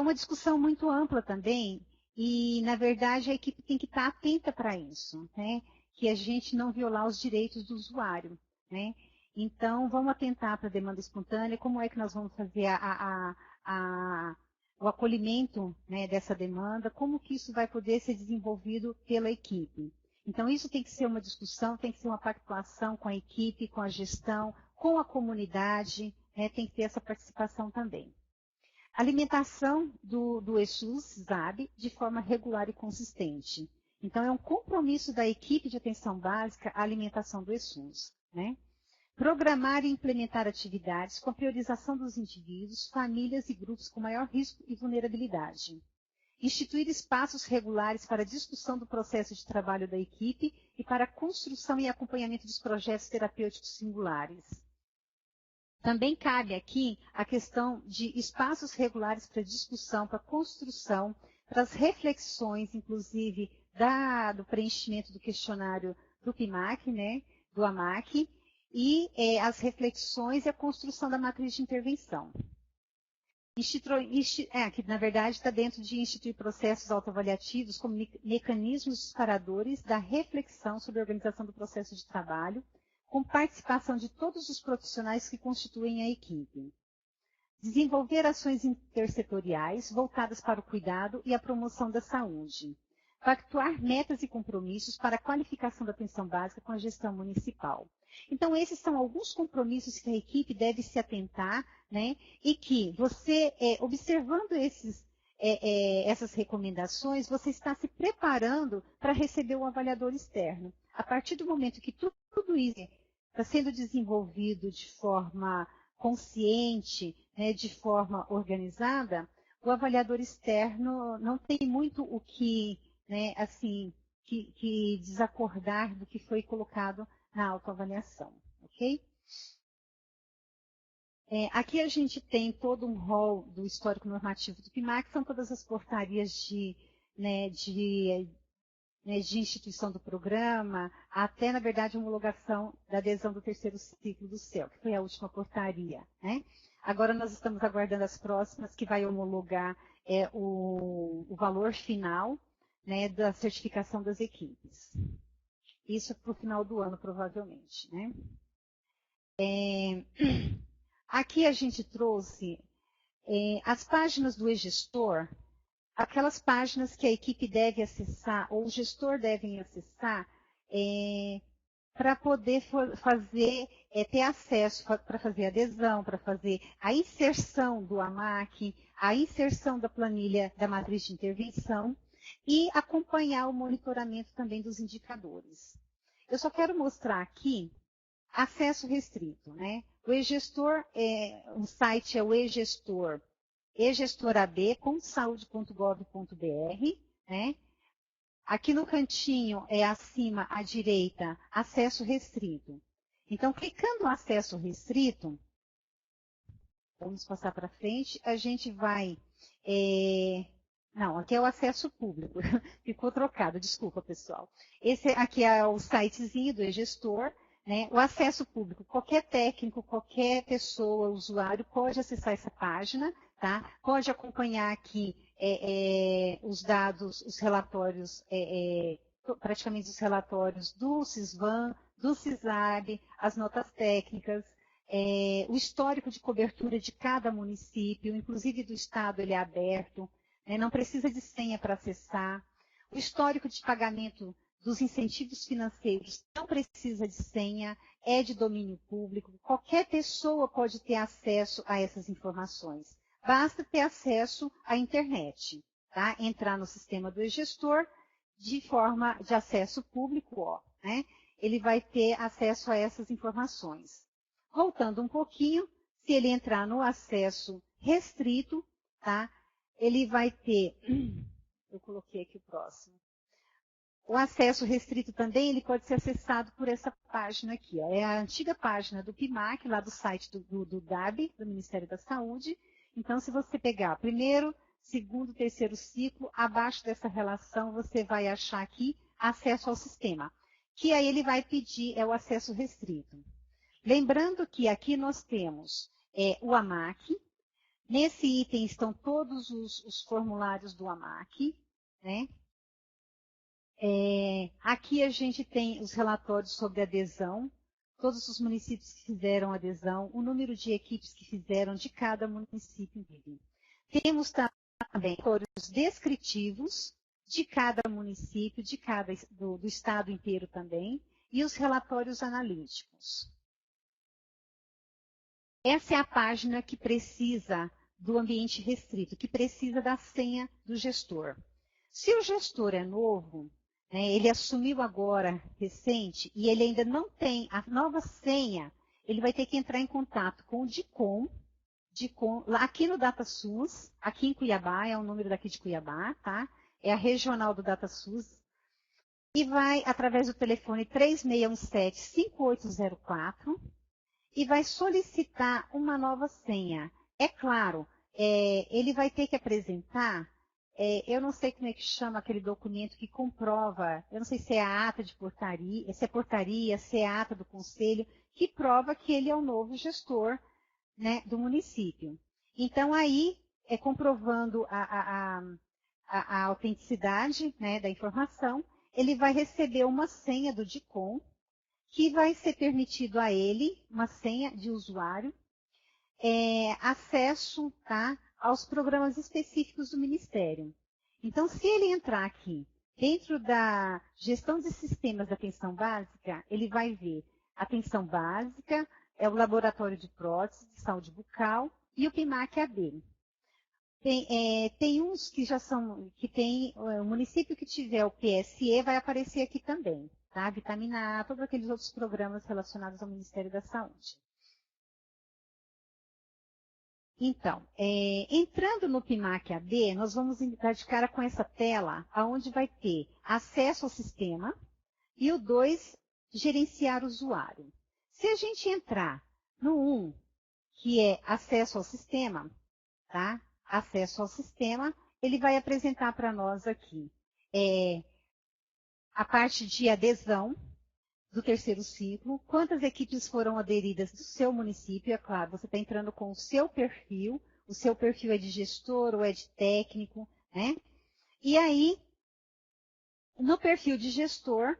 uma discussão muito ampla também, e, na verdade, a equipe tem que estar atenta para isso, né? Que a gente não violar os direitos do usuário, né? Então, vamos atentar para a demanda espontânea, como é que nós vamos fazer o acolhimento, né, dessa demanda, como que isso vai poder ser desenvolvido pela equipe. Então, isso tem que ser uma discussão, tem que ser uma pactuação com a equipe, com a gestão, com a comunidade, né, tem que ter essa participação também. Alimentação do ESUS-ZAB de forma regular e consistente. Então, é um compromisso da equipe de atenção básica a alimentação do ESUS, né? Programar e implementar atividades com a priorização dos indivíduos, famílias e grupos com maior risco e vulnerabilidade. Instituir espaços regulares para discussão do processo de trabalho da equipe e para a construção e acompanhamento dos projetos terapêuticos singulares. Também cabe aqui a questão de espaços regulares para discussão, para construção, para as reflexões, inclusive, do preenchimento do questionário do PIMAC, né, do AMAC, e as reflexões e a construção da matriz de intervenção. Que, na verdade, está dentro de instituir processos autoavaliativos como mecanismos disparadores da reflexão sobre a organização do processo de trabalho, com participação de todos os profissionais que constituem a equipe. Desenvolver ações intersetoriais voltadas para o cuidado e a promoção da saúde. Pactuar metas e compromissos para a qualificação da atenção básica com a gestão municipal. Então, esses são alguns compromissos que a equipe deve se atentar, né? E que você, observando essas recomendações, você está se preparando para receber um avaliador externo. A partir do momento que tudo isso está sendo desenvolvido de forma consciente, né, de forma organizada, o avaliador externo não tem muito o que, né, assim, que desacordar do que foi colocado na autoavaliação, ok? Aqui a gente tem todo um rol do histórico normativo do PIMAC, são todas as portarias de instituição do programa, até, na verdade, a homologação da adesão do terceiro ciclo do CEL, que foi a última portaria, né? Agora nós estamos aguardando as próximas, que vai homologar o valor final, né, da certificação das equipes. Isso para o final do ano, provavelmente, né? Aqui a gente trouxe as páginas do e-gestor, aquelas páginas que a equipe deve acessar, ou o gestor deve acessar, para poder ter acesso, para fazer adesão, para fazer a inserção do AMAC, a inserção da planilha da matriz de intervenção e acompanhar o monitoramento também dos indicadores. Eu só quero mostrar aqui acesso restrito, né? O e-gestor, o site é o e-gestor, egestorab.saude.gov.br, né? Aqui no cantinho, acima à direita, acesso restrito. Então, clicando no acesso restrito, vamos passar para frente, a gente vai... Não, aqui é o acesso público, ficou trocado, desculpa, pessoal. Esse aqui é o sitezinho do e-gestor, né? O acesso público, qualquer técnico, qualquer pessoa, usuário, pode acessar essa página, tá? Pode acompanhar aqui os dados, os relatórios, praticamente os relatórios do CISVAN, do CISAB, as notas técnicas, o histórico de cobertura de cada município, inclusive do estado ele é aberto, né? Não precisa de senha para acessar. O histórico de pagamento dos incentivos financeiros não precisa de senha, é de domínio público, qualquer pessoa pode ter acesso a essas informações. Basta ter acesso à internet, tá? Entrar no sistema do e-gestor de forma de acesso público, né? Ele vai ter acesso a essas informações. Voltando um pouquinho, se ele entrar no acesso restrito, tá? Ele vai ter, eu coloquei aqui o próximo. O acesso restrito também, ele pode ser acessado por essa página aqui, ó. É a antiga página do PIMAC, lá do site do DAB, do Ministério da Saúde. Então, se você pegar primeiro, segundo, terceiro ciclo, abaixo dessa relação, você vai achar aqui acesso ao sistema, que aí ele vai pedir o acesso restrito. Lembrando que aqui nós temos o AMAC, nesse item estão todos os formulários do AMAC, né? Aqui a gente tem os relatórios sobre adesão, todos os municípios que fizeram adesão, o número de equipes que fizeram de cada município. Temos também relatórios descritivos de cada município, do estado inteiro também, e os relatórios analíticos. Essa é a página que precisa do ambiente restrito, que precisa da senha do gestor. Se o gestor é novo, né, ele assumiu agora, recente, e ele ainda não tem a nova senha, ele vai ter que entrar em contato com o DICOM, aqui no DataSUS, aqui em Cuiabá, é o número daqui de Cuiabá, tá? É a regional do DataSUS, e vai através do telefone 3617-5804, e vai solicitar uma nova senha. É claro, ele vai ter que apresentar, eu não sei como é que chama aquele documento que comprova, eu não sei se é a ata de portaria, se é portaria, se é a ata do conselho, que prova que ele é o novo gestor, né, do município. Então, aí, comprovando a autenticidade, né, da informação, ele vai receber uma senha do DICOM, que vai ser permitido a ele, uma senha de usuário, acesso, tá, aos programas específicos do Ministério. Então, se ele entrar aqui, dentro da gestão de sistemas da atenção básica, ele vai ver a atenção básica, o laboratório de prótese, de saúde bucal e o PIMAC-AB. Tem uns que já são, o município que tiver o PSE vai aparecer aqui também, tá? Vitamina A, todos aqueles outros programas relacionados ao Ministério da Saúde. Então, entrando no PIMAC-AB, nós vamos dar de cara com essa tela, onde vai ter acesso ao sistema e o 2, gerenciar o usuário. Se a gente entrar no 1, que é acesso ao sistema, tá? Acesso ao sistema, ele vai apresentar para nós aqui a parte de adesão do terceiro ciclo, quantas equipes foram aderidas do seu município, é claro, você está entrando com o seu perfil é de gestor ou é de técnico, né? E aí, no perfil de gestor,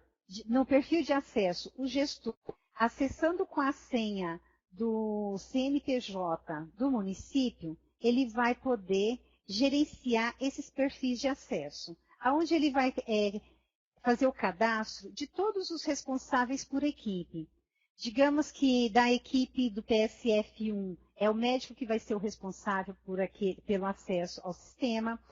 no perfil de acesso, o gestor, acessando com a senha do CNPJ do município, ele vai poder gerenciar esses perfis de acesso, aonde ele vai fazer o cadastro de todos os responsáveis por equipe. Digamos que da equipe do PSF1 é o médico que vai ser o responsável pelo acesso ao sistema.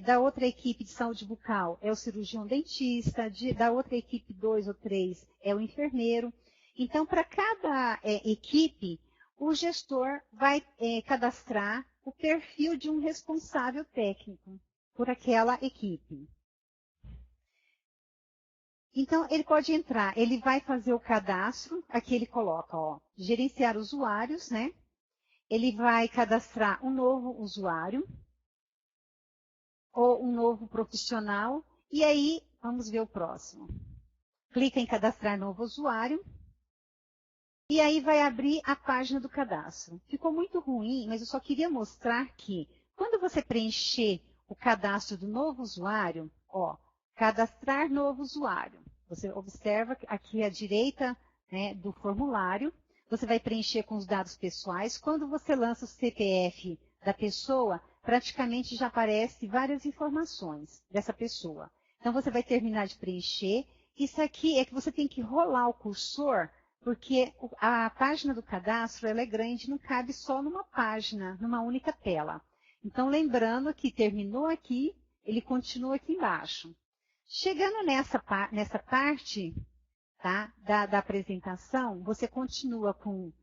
Da outra equipe de saúde bucal é o cirurgião dentista, da outra equipe 2 ou 3 é o enfermeiro. Então, para cada equipe, o gestor vai cadastrar o perfil de um responsável técnico por aquela equipe. Então, ele pode entrar, ele vai fazer o cadastro, aqui ele coloca, ó, gerenciar usuários, né? Ele vai cadastrar um novo usuário, ou um novo profissional, e aí, vamos ver o próximo. Clica em cadastrar novo usuário, E aí vai abrir a página do cadastro. Ficou muito ruim, mas eu só queria mostrar que quando você preencher o cadastro do novo usuário, ó, cadastrar novo usuário. Você observa aqui à direita, né, do formulário, você vai preencher com os dados pessoais. Quando você lança o CPF da pessoa, praticamente já aparece várias informações dessa pessoa. Então, você vai terminar de preencher. Isso aqui é que você tem que rolar o cursor, porque a página do cadastro ela é grande, não cabe só numa página, numa única tela. Então, lembrando que terminou aqui, ele continua aqui embaixo. Chegando nessa parte, tá, da apresentação, você continua com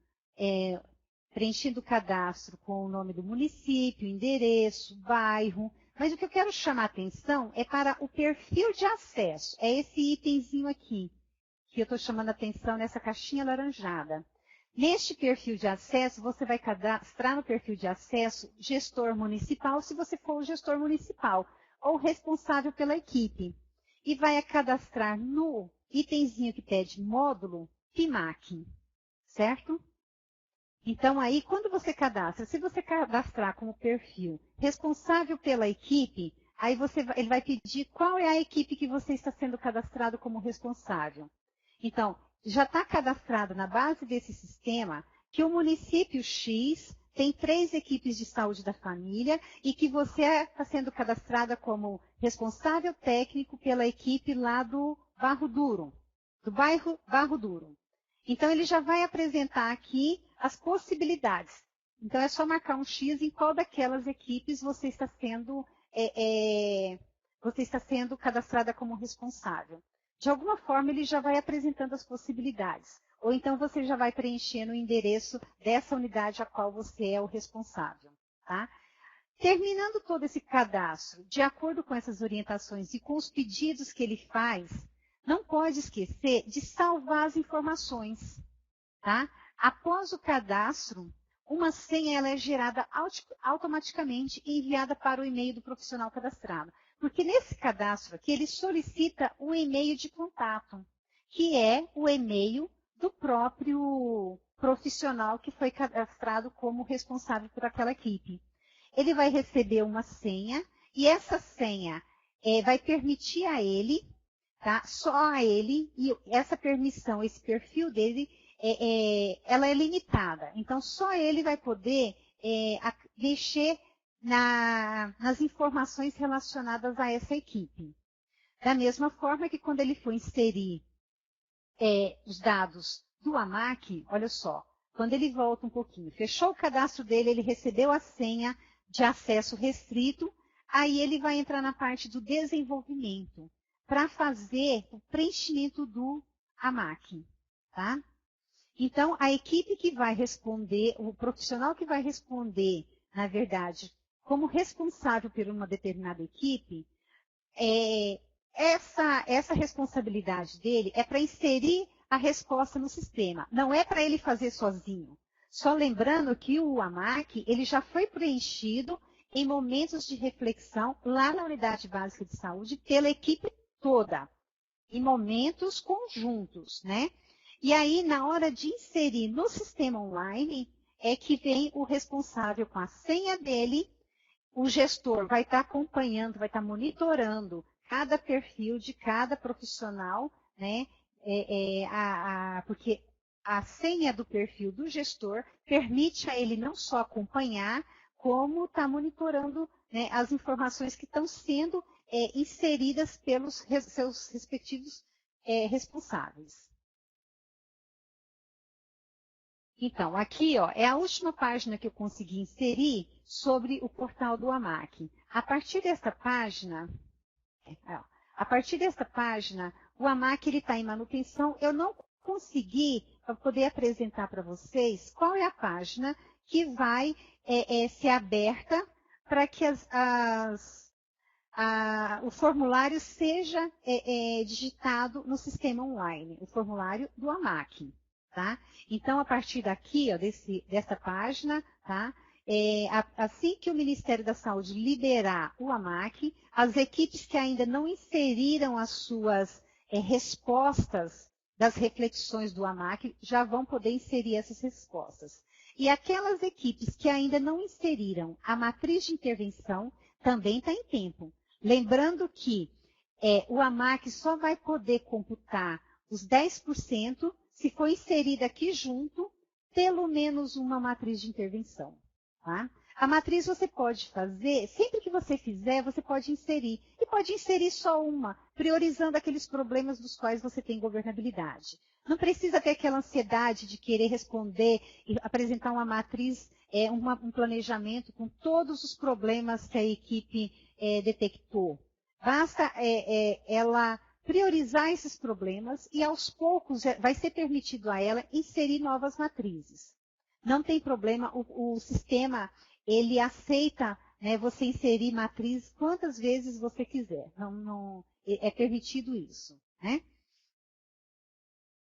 preenchendo o cadastro com o nome do município, endereço, bairro. Mas o que eu quero chamar a atenção é para o perfil de acesso. É esse itemzinho aqui, que eu estou chamando a atenção nessa caixinha alaranjada. Neste perfil de acesso, você vai cadastrar no perfil de acesso gestor municipal, se você for o gestor municipal, ou responsável pela equipe. E vai cadastrar no itemzinho que pede módulo PIMAC, certo? Então, aí, quando você cadastra, se você cadastrar como perfil responsável pela equipe, aí ele vai pedir qual é a equipe que você está sendo cadastrado como responsável. Então, já está cadastrado na base desse sistema que o município X tem 3 equipes de saúde da família e que você está sendo cadastrada como responsável técnico pela equipe lá do Barro Duro, do bairro Barro Duro. Então, ele já vai apresentar aqui as possibilidades. Então, é só marcar um X em qual daquelas equipes você está sendo cadastrada como responsável. De alguma forma, ele já vai apresentando as possibilidades. Ou então, você já vai preenchendo o endereço dessa unidade a qual você é o responsável. Tá? Terminando todo esse cadastro, de acordo com essas orientações e com os pedidos que ele faz, não pode esquecer de salvar as informações. Tá? Após o cadastro, uma senha ela é gerada automaticamente e enviada para o e-mail do profissional cadastrado. Porque nesse cadastro aqui, ele solicita um e-mail de contato, que é o e-mail do próprio profissional que foi cadastrado como responsável por aquela equipe. Ele vai receber uma senha e essa senha vai permitir a ele, tá? Só a ele, e essa permissão, esse perfil dele, ela é limitada. Então, só ele vai poder mexer nas informações relacionadas a essa equipe. Da mesma forma que quando ele for inserir os dados do AMAC, olha só, quando ele volta um pouquinho, fechou o cadastro dele, ele recebeu a senha de acesso restrito, aí ele vai entrar na parte do desenvolvimento, para fazer o preenchimento do AMAC, tá? Então, a equipe que vai responder, o profissional que vai responder, na verdade, como responsável por uma determinada equipe, essa responsabilidade dele é para inserir a resposta no sistema, não é para ele fazer sozinho. Só lembrando que o AMAC, ele já foi preenchido em momentos de reflexão lá na unidade básica de saúde pela equipe toda, em momentos conjuntos, né? E aí, na hora de inserir no sistema online, é que vem o responsável com a senha dele, o gestor vai estar acompanhando, vai estar monitorando cada perfil de cada profissional, né? Porque a senha do perfil do gestor permite a ele não só acompanhar, como estar monitorando, né, as informações que estão sendo inseridas pelos seus respectivos responsáveis. Então, aqui ó, é a última página que eu consegui inserir sobre o portal do AMAC. A partir desta página, o AMAC está em manutenção. Eu não consegui poder apresentar para vocês qual é a página que vai ser aberta para que o formulário seja digitado no sistema online, o formulário do AMAC. Tá? Então, a partir daqui, ó, dessa página, tá? Assim que o Ministério da Saúde liberar o AMAC, as equipes que ainda não inseriram as suas respostas das reflexões do AMAC já vão poder inserir essas respostas. E aquelas equipes que ainda não inseriram a matriz de intervenção também está em tempo. Lembrando que o AMAC só vai poder computar os 10% se for inserida aqui junto pelo menos uma matriz de intervenção. Tá? A matriz você pode fazer, sempre que você fizer, você pode inserir. E pode inserir só uma, priorizando aqueles problemas dos quais você tem governabilidade. Não precisa ter aquela ansiedade de querer responder e apresentar uma matriz, um planejamento com todos os problemas que a equipe detectou. Basta ela priorizar esses problemas e, aos poucos, vai ser permitido a ela inserir novas matrizes. Não tem problema, o sistema, ele aceita, né, você inserir matriz quantas vezes você quiser. Não, é permitido isso. Né?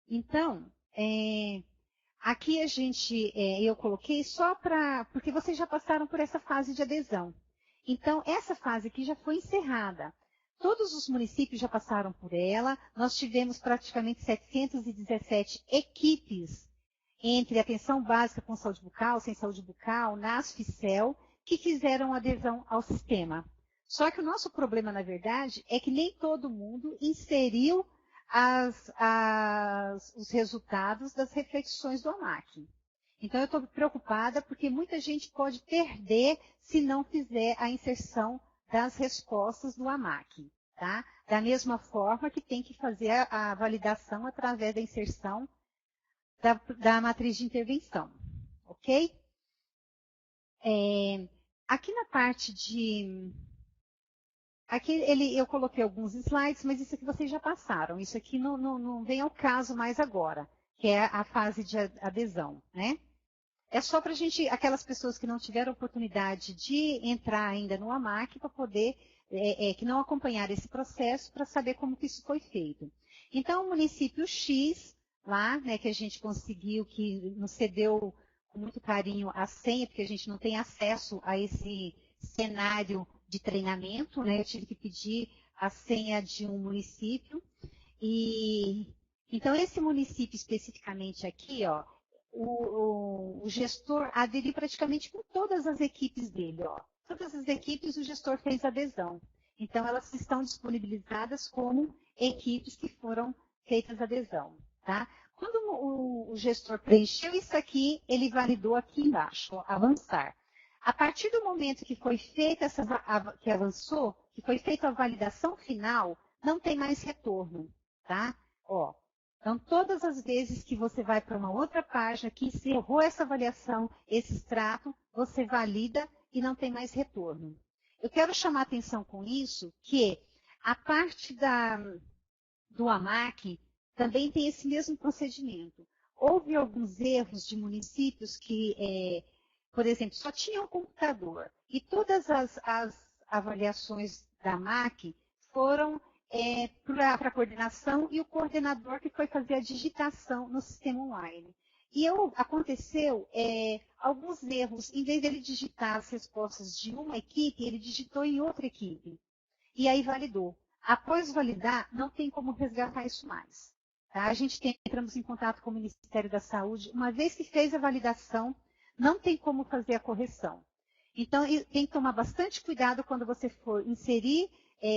Então, aqui eu coloquei só porque vocês já passaram por essa fase de adesão. Então, essa fase aqui já foi encerrada. Todos os municípios já passaram por ela. Nós tivemos praticamente 717 equipes entre atenção básica com saúde bucal, sem saúde bucal, NAS, FICEL, que fizeram adesão ao sistema. Só que o nosso problema, na verdade, é que nem todo mundo inseriu os resultados das reflexões do AMAC. Então, eu estou preocupada porque muita gente pode perder se não fizer a inserção das respostas do AMAC. Tá? Da mesma forma que tem que fazer a validação através da inserção da matriz de intervenção. Ok? Aqui na parte de... Aqui eu coloquei alguns slides, mas isso aqui vocês já passaram. Isso aqui não vem ao caso mais agora, que é a fase de adesão. Né? É só para aquelas pessoas que não tiveram oportunidade de entrar ainda no AMAC, para poder, que não acompanharam esse processo, para saber como que isso foi feito. Então, o município X, lá, né, que a gente conseguiu, que nos cedeu com muito carinho a senha, porque a gente não tem acesso a esse cenário de treinamento, né, eu tive que pedir a senha de um município. Então, esse município especificamente aqui, ó, o gestor aderiu praticamente com todas as equipes dele. Ó. Todas as equipes o gestor fez adesão. Então, elas estão disponibilizadas como equipes que foram feitas adesão. Tá? Quando o gestor preencheu isso aqui, ele validou aqui embaixo, ó, avançar. A partir do momento que foi feita que avançou, que foi feita a validação final, não tem mais retorno. Tá? Ó. Então, todas as vezes que você vai para uma outra página que encerrou essa avaliação, esse extrato, você valida e não tem mais retorno. Eu quero chamar a atenção com isso que a parte do AMAC também tem esse mesmo procedimento. Houve alguns erros de municípios que, por exemplo, só tinham computador e todas as avaliações da AMAC foram para a coordenação e o coordenador que foi fazer a digitação no sistema online. E aconteceu alguns erros. Em vez dele digitar as respostas de uma equipe, ele digitou em outra equipe. E aí validou. Após validar, não tem como resgatar isso mais. Tá? A gente entramos em contato com o Ministério da Saúde. Uma vez que fez a validação, não tem como fazer a correção. Então, tem que tomar bastante cuidado quando você for inserir.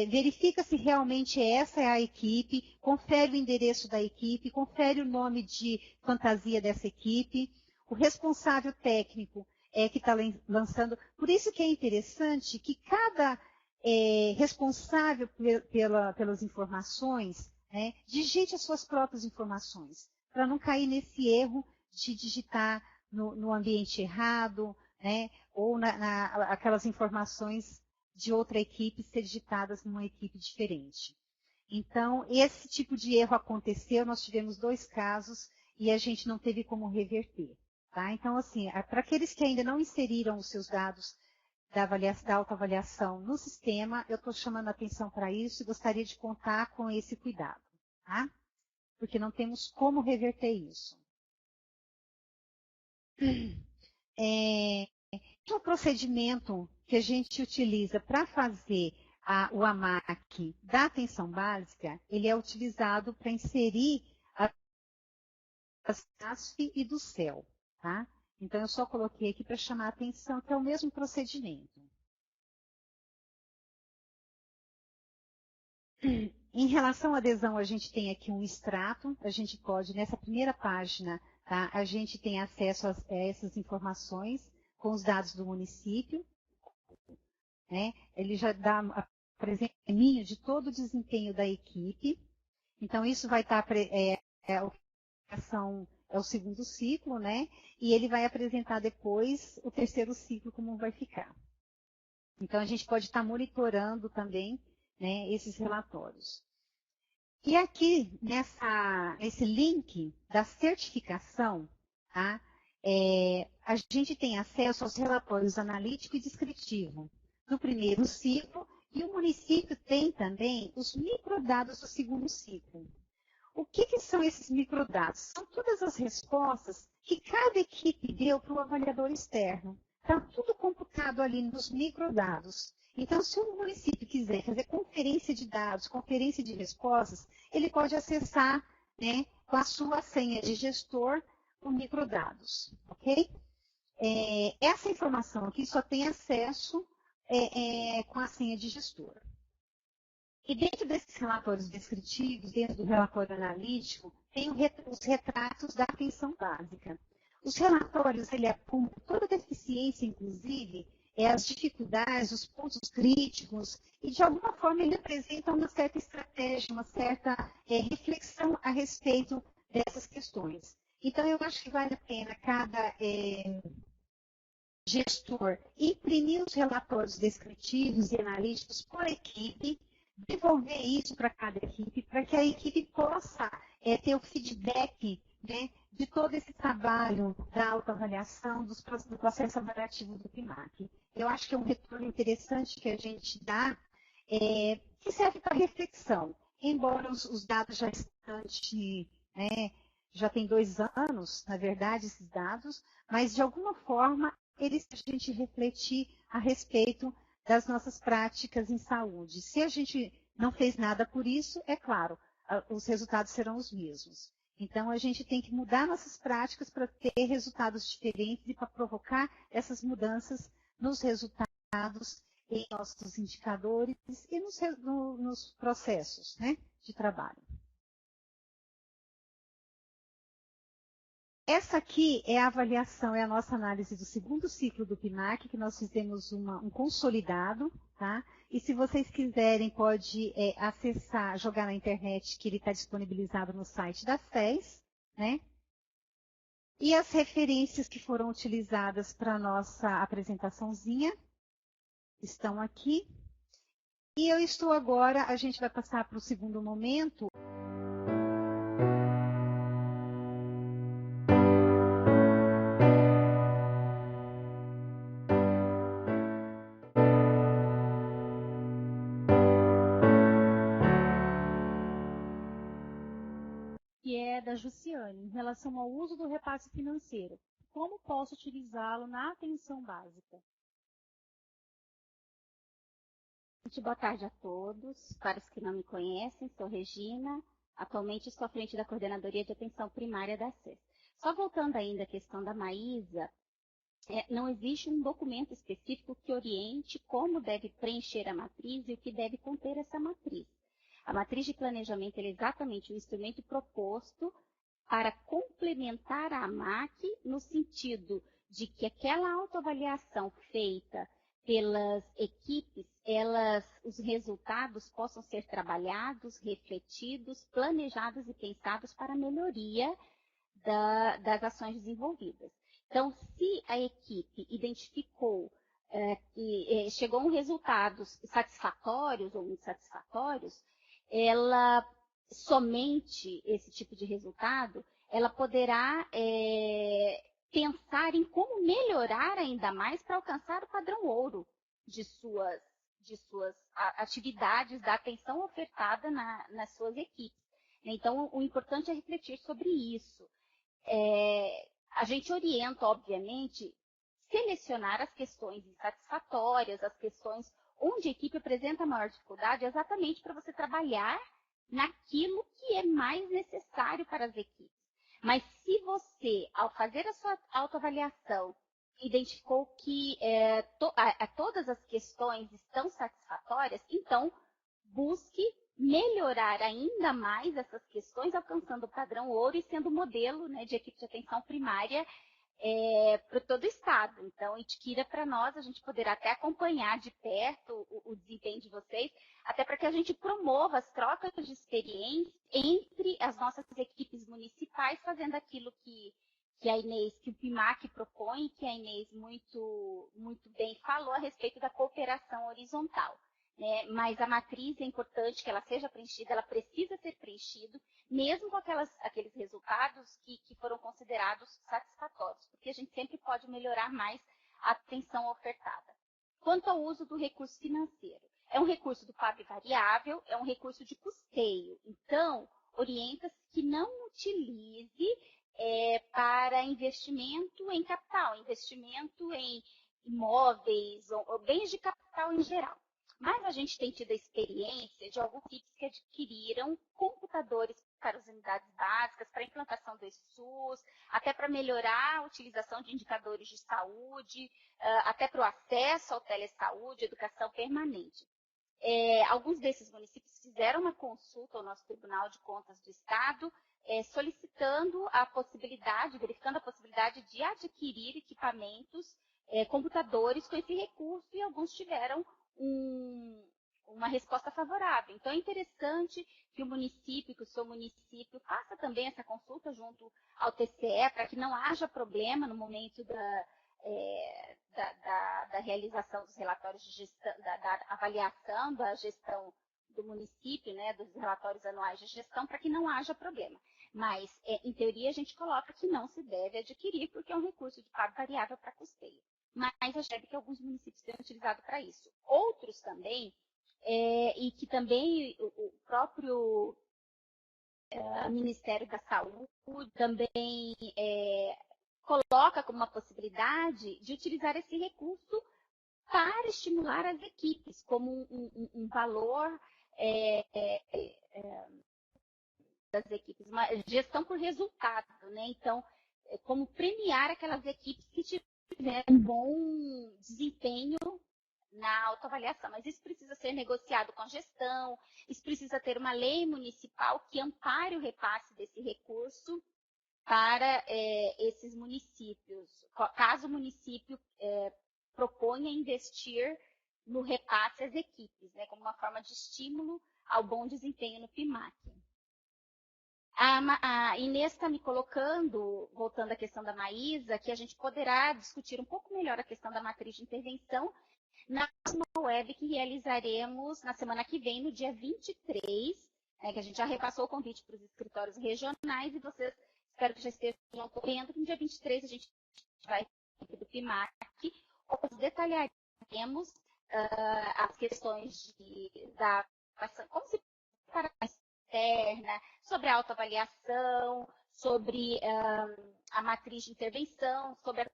Verifica se realmente essa é a equipe, confere o endereço da equipe, confere o nome de fantasia dessa equipe, o responsável técnico que está lançando. Por isso que é interessante que cada responsável pelas informações, né, digite as suas próprias informações, para não cair nesse erro de digitar no ambiente errado, né, ou aquelas informações de outra equipe ser digitadas numa equipe diferente. Então, esse tipo de erro aconteceu, nós tivemos 2 casos e a gente não teve como reverter. Tá? Então, assim, para aqueles que ainda não inseriram os seus dados da autoavaliação no sistema, eu estou chamando a atenção para isso e gostaria de contar com esse cuidado. Tá? Porque não temos como reverter isso. O procedimento que a gente utiliza para fazer o AMAC da atenção básica, ele é utilizado para inserir ASF e do CEL, tá? Então, eu só coloquei aqui para chamar a atenção que é o mesmo procedimento. Em relação à adesão, a gente tem aqui um extrato, a gente pode, nessa primeira página, tá, a gente tem acesso a essas informações com os dados do município, né? Ele já apresenta um caminho de todo o desempenho da equipe. Então, isso vai estar, é o segundo ciclo, né? E ele vai apresentar depois o terceiro ciclo, como vai ficar. Então, a gente pode estar monitorando também, né, esses relatórios. E aqui, nesse link da certificação, tá, a gente tem acesso aos relatórios analítico e descritivo do primeiro ciclo, e o município tem também os microdados do segundo ciclo. O que são esses microdados? São todas as respostas que cada equipe deu para o avaliador externo. Está tudo computado ali nos microdados. Então, se o município quiser fazer conferência de dados, conferência de respostas, ele pode acessar, né, com a sua senha de gestor o microdados, ok? Essa informação aqui só tem acesso com a senha de gestor. E dentro desses relatórios descritivos, dentro do relatório analítico, tem os retratos da atenção básica. Os relatórios, ele apontam toda a deficiência, inclusive, as dificuldades, os pontos críticos, e de alguma forma ele apresenta uma certa estratégia, uma certa reflexão a respeito dessas questões. Então, eu acho que vale a pena cada gestor imprimir os relatórios descritivos e analíticos por equipe, devolver isso para cada equipe, para que a equipe possa ter o feedback, né, de todo esse trabalho da autoavaliação, do processo avaliativo do PIMAC. Eu acho que é um retorno interessante que a gente dá, que serve para reflexão. Embora os dados já estão, né, já tem 2 anos, na verdade, esses dados, mas de alguma forma eles a gente refletir a respeito das nossas práticas em saúde. Se a gente não fez nada por isso, é claro, os resultados serão os mesmos. Então, a gente tem que mudar nossas práticas para ter resultados diferentes e para provocar essas mudanças nos resultados, em nossos indicadores e nos processos, né, de trabalho. Essa aqui é a avaliação, é a nossa análise do segundo ciclo do PIMAC, que nós fizemos um consolidado, tá? E se vocês quiserem, pode acessar, jogar na internet, que ele está disponibilizado no site da SES, né? E as referências que foram utilizadas para a nossa apresentaçãozinha estão aqui. E eu estou agora, a gente vai passar para o segundo momento. Que é da Jussiane, em relação ao uso do repasse financeiro. Como posso utilizá-lo na atenção básica? Boa tarde a todos. Para os que não me conhecem, sou Regina. Atualmente estou à frente da Coordenadoria de Atenção Primária da SES. Só voltando ainda à questão da Maísa, não existe um documento específico que oriente como deve preencher a matriz e o que deve conter essa matriz. A matriz de planejamento é exatamente o instrumento proposto para complementar a AMAC no sentido de que aquela autoavaliação feita pelas equipes, os resultados possam ser trabalhados, refletidos, planejados e pensados para a melhoria das ações desenvolvidas. Então, se a equipe identificou que chegou a resultados satisfatórios ou insatisfatórios, ela somente esse tipo de resultado, ela poderá pensar em como melhorar ainda mais para alcançar o padrão ouro de suas atividades da atenção ofertada nas suas equipes. Então, o importante é refletir sobre isso. A gente orienta, obviamente, selecionar as questões insatisfatórias, as questões onde a equipe apresenta maior dificuldade, exatamente para você trabalhar naquilo que é mais necessário para as equipes. Mas se você, ao fazer a sua autoavaliação, identificou que todas as questões estão satisfatórias, então busque melhorar ainda mais essas questões, alcançando o padrão ouro e sendo modelo, né, de equipe de atenção primária para todo o estado. Então, adquira para nós, a gente poderá até acompanhar de perto o desempenho de vocês, até para que a gente promova as trocas de experiência entre as nossas equipes municipais, fazendo aquilo que a Inês, que o PIMAC propõe, que a Inês muito bem falou a respeito da cooperação horizontal. Né? Mas a matriz é importante que ela seja preenchida, ela precisa ser preenchida, mesmo com aqueles resultados que foram considerados satisfatórios, porque a gente sempre pode melhorar mais a atenção ofertada. Quanto ao uso do recurso financeiro, é um recurso do PAB variável, é um recurso de custeio, então orienta-se que não utilize para investimento em capital, investimento em imóveis ou bens de capital em geral. Mas a gente tem tido a experiência de alguns municípios que adquiriram computadores para as unidades básicas, para a implantação do SUS, até para melhorar a utilização de indicadores de saúde, até para o acesso ao telesaúde, educação permanente. Alguns desses municípios fizeram uma consulta ao nosso Tribunal de Contas do Estado, solicitando a possibilidade, verificando a possibilidade de adquirir equipamentos, computadores com esse recurso, e alguns tiveram uma resposta favorável. Então, é interessante que o município, que o seu município faça também essa consulta junto ao TCE, para que não haja problema no momento da realização dos relatórios de gestão, da avaliação da gestão do município, né, dos relatórios anuais de gestão, para que não haja problema. Mas, em teoria, a gente coloca que não se deve adquirir, porque é um recurso de PAB variável para custeio. Mas a gente percebe que alguns municípios têm utilizado para isso. Outros também, e que também o próprio Ministério da Saúde também coloca como uma possibilidade de utilizar esse recurso para estimular as equipes, como um valor das equipes, uma gestão por resultado, né? Então, como premiar aquelas equipes que tiveram um bom desempenho na autoavaliação. Mas isso precisa ser negociado com a gestão, isso precisa ter uma lei municipal que ampare o repasse desse recurso para esses municípios. Caso o município proponha investir no repasse às equipes, né, como uma forma de estímulo ao bom desempenho no PIMAC. A Inês está me colocando, voltando à questão da Maísa, que a gente poderá discutir um pouco melhor a questão da matriz de intervenção na próxima web que realizaremos na semana que vem, no dia 23, que a gente já repassou o convite para os escritórios regionais, e vocês, espero que já estejam ocorrendo, que no dia 23 a gente vai do PIMAC, onde detalharemos as questões da como se para a externa, sobre a autoavaliação, sobre a matriz de intervenção, sobre os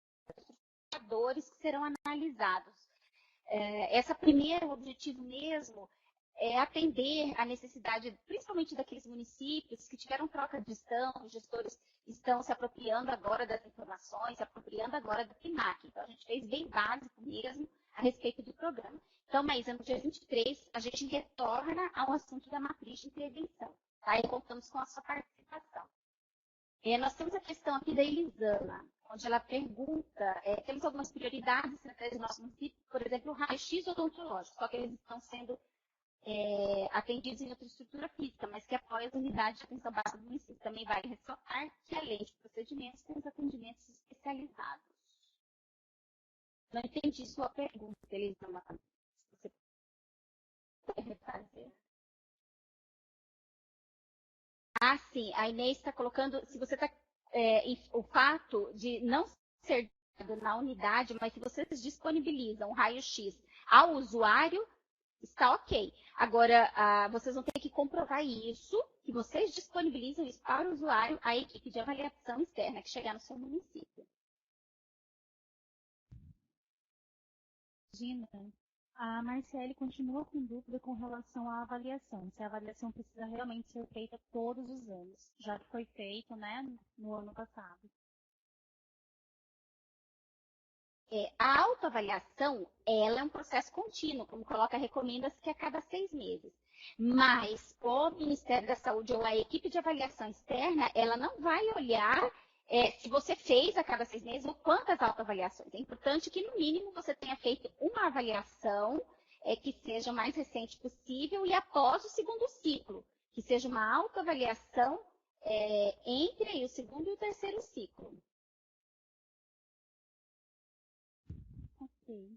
indicadores que serão analisados. Esse primeiro objetivo mesmo é atender a necessidade, principalmente daqueles municípios que tiveram troca de gestão, os gestores estão se apropriando agora das informações, se apropriando agora do PIMAC. Então, a gente fez bem básico mesmo a respeito do programa. Então, Maísa, no dia 23, a gente retorna ao assunto da matriz de intervenção. Tá? E contamos com a sua participação. Nós temos a questão aqui da Elisana, onde ela pergunta, temos algumas prioridades estratégias do nosso município, por exemplo, o raio-x odontológico, só que eles estão sendo atendidos em outra estrutura física, mas que apoia as unidades de atenção básica do município. Também vale ressaltar que, além de procedimentos, temos atendimentos especializados. Não entendi sua pergunta, Elisana. Você pode refazer? Sim, a Inês está colocando, se você está, o fato de não ser na unidade, mas se vocês disponibilizam o raio-x ao usuário, está ok. Agora, vocês vão ter que comprovar isso, que vocês disponibilizam isso para o usuário, a equipe de avaliação externa que chegar no seu município. Gina, A Marciele continua com dúvida com relação à avaliação, se a avaliação precisa realmente ser feita todos os anos, já que foi feito, né, no ano passado. A autoavaliação, ela é um processo contínuo, como coloca, recomenda-se que a cada 6 meses. Mas o Ministério da Saúde ou a equipe de avaliação externa, ela não vai olhar se você fez a cada 6 meses ou quantas autoavaliações. É importante que, no mínimo, você tenha feito uma avaliação que seja o mais recente possível e após o segundo ciclo, que seja uma autoavaliação entre aí, o segundo e o terceiro ciclo. Ok.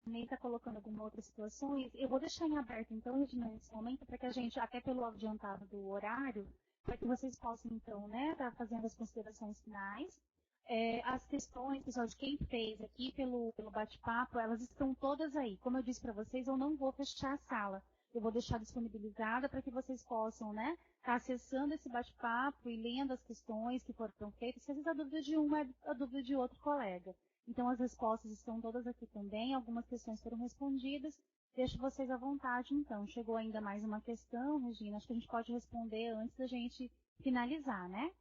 Ney está colocando alguma outra situação. Eu vou deixar em aberto, então, Regina, nesse momento, para que a gente, até pelo adiantado do horário, para que vocês possam, então, né, estar fazendo as considerações finais. As questões, pessoal, de quem fez aqui pelo bate-papo, elas estão todas aí. Como eu disse para vocês, eu não vou fechar a sala. Eu vou deixar disponibilizada para que vocês possam, né, estar acessando esse bate-papo e lendo as questões que foram feitas. Se às vezes a dúvida de um é a dúvida de outro colega. Então, as respostas estão todas aqui também. Algumas questões foram respondidas. Deixo vocês à vontade, então. Chegou ainda mais uma questão, Regina. Acho que a gente pode responder antes da gente finalizar, né?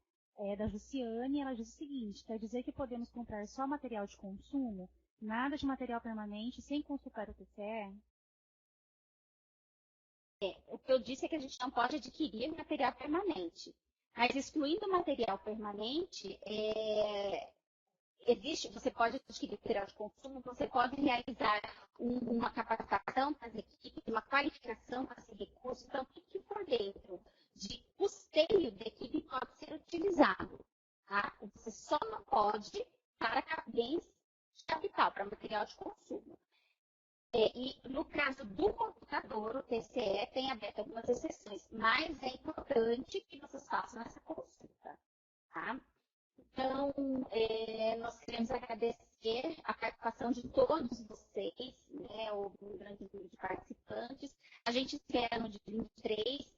Da Jussiane, ela diz o seguinte: quer dizer que podemos comprar só material de consumo? Nada de material permanente, sem consultar o TCE? O que eu disse é que a gente não pode adquirir material permanente. Mas excluindo o material permanente, você pode adquirir material de consumo, você pode realizar uma capacitação para as equipes, uma qualificação para esse recurso. Então, tudo que for dentro de custeio da equipe pode ser utilizado. Tá? Você só não pode para bens de capital, para material de consumo. E no caso do computador, o TCE tem aberto algumas exceções, mas é importante que vocês façam essa consulta. Tá? Então, nós queremos agradecer a participação de todos vocês, né, o grande número de participantes. A gente espera no dia 23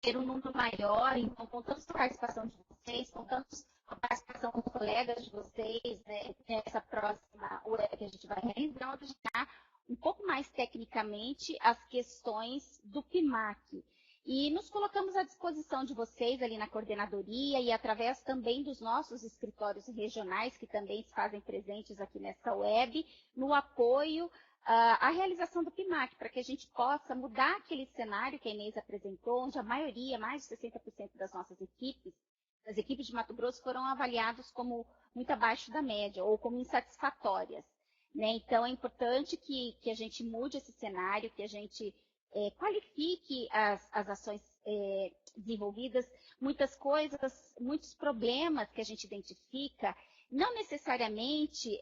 ter um número maior, então contamos com a participação de vocês, contamos com a participação dos colegas de vocês, né, nessa próxima web que a gente vai realizar, onde está um pouco mais tecnicamente as questões do PIMAC. E nos colocamos à disposição de vocês ali na coordenadoria e através também dos nossos escritórios regionais, que também se fazem presentes aqui nessa web, no apoio à realização do PIMAC, para que a gente possa mudar aquele cenário que a Inês apresentou, onde a maioria, mais de 60% das nossas equipes, das equipes de Mato Grosso, foram avaliados como muito abaixo da média ou como insatisfatórias. Né? Então, é importante que a gente mude esse cenário, que a gente qualifique as ações desenvolvidas, muitas coisas, muitos problemas que a gente identifica, não necessariamente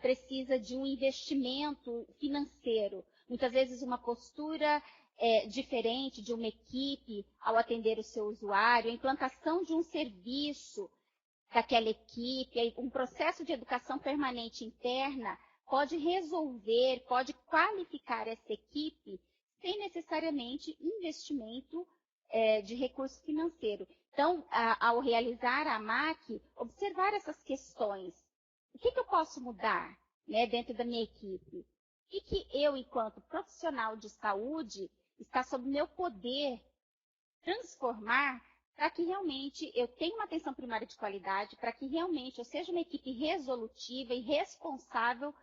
precisa de um investimento financeiro. Muitas vezes uma postura diferente de uma equipe ao atender o seu usuário, a implantação de um serviço daquela equipe, um processo de educação permanente interna pode resolver, pode qualificar essa equipe sem necessariamente investimento de recurso financeiro. Então, ao realizar a MAC, observar essas questões. O que eu posso mudar, né, dentro da minha equipe? O que eu, enquanto profissional de saúde, está sob meu poder transformar para que realmente eu tenha uma atenção primária de qualidade, para que realmente eu seja uma equipe resolutiva e responsável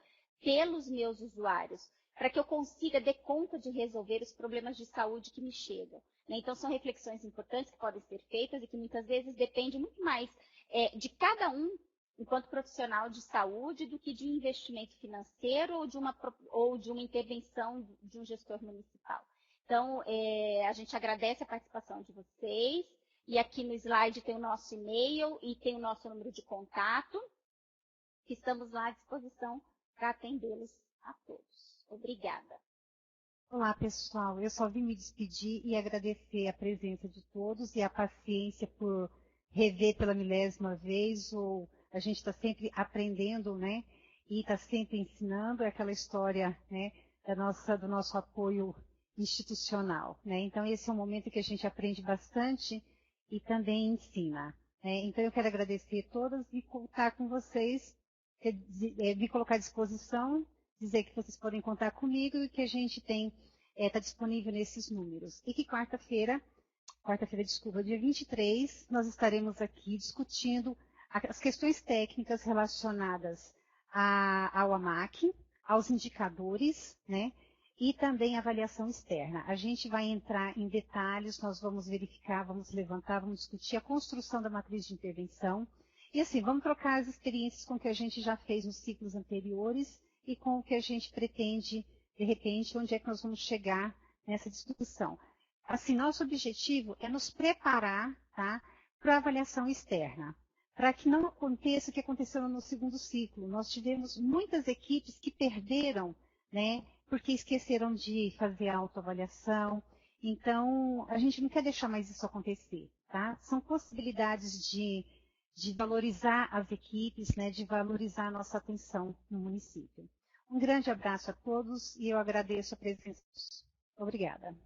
pelos meus usuários, para que eu consiga dar conta de resolver os problemas de saúde que me chegam. Né? Então, são reflexões importantes que podem ser feitas e que muitas vezes dependem muito mais de cada um, enquanto profissional de saúde, do que de um investimento financeiro ou de uma intervenção de um gestor municipal. Então, a gente agradece a participação de vocês. E aqui no slide tem o nosso e-mail e tem o nosso número de contato, que estamos lá à disposição para atendê-los a todos. Obrigada. Olá, pessoal. Eu só vim me despedir e agradecer a presença de todos e a paciência por rever pela milésima vez. A gente está sempre aprendendo, né? E está sempre ensinando. É aquela história, né, do nosso apoio institucional, né? Então, esse é um momento que a gente aprende bastante e também ensina. Então, eu quero agradecer a todas e contar com vocês, me colocar à disposição, dizer que vocês podem contar comigo e que a gente está disponível nesses números. E que quarta-feira, dia 23, nós estaremos aqui discutindo as questões técnicas relacionadas ao AMAC, aos indicadores, né? E também a avaliação externa. A gente vai entrar em detalhes, nós vamos verificar, vamos levantar, vamos discutir a construção da matriz de intervenção. E assim, vamos trocar as experiências com o que a gente já fez nos ciclos anteriores e com o que a gente pretende, de repente, onde é que nós vamos chegar nessa discussão. Assim, nosso objetivo é nos preparar, tá, para a avaliação externa, para que não aconteça o que aconteceu no segundo ciclo. Nós tivemos muitas equipes que perderam, né, porque esqueceram de fazer a autoavaliação. Então, a gente não quer deixar mais isso acontecer, tá? São possibilidades de valorizar as equipes, né, de valorizar a nossa atenção no município. Um grande abraço a todos e eu agradeço a presença. Obrigada.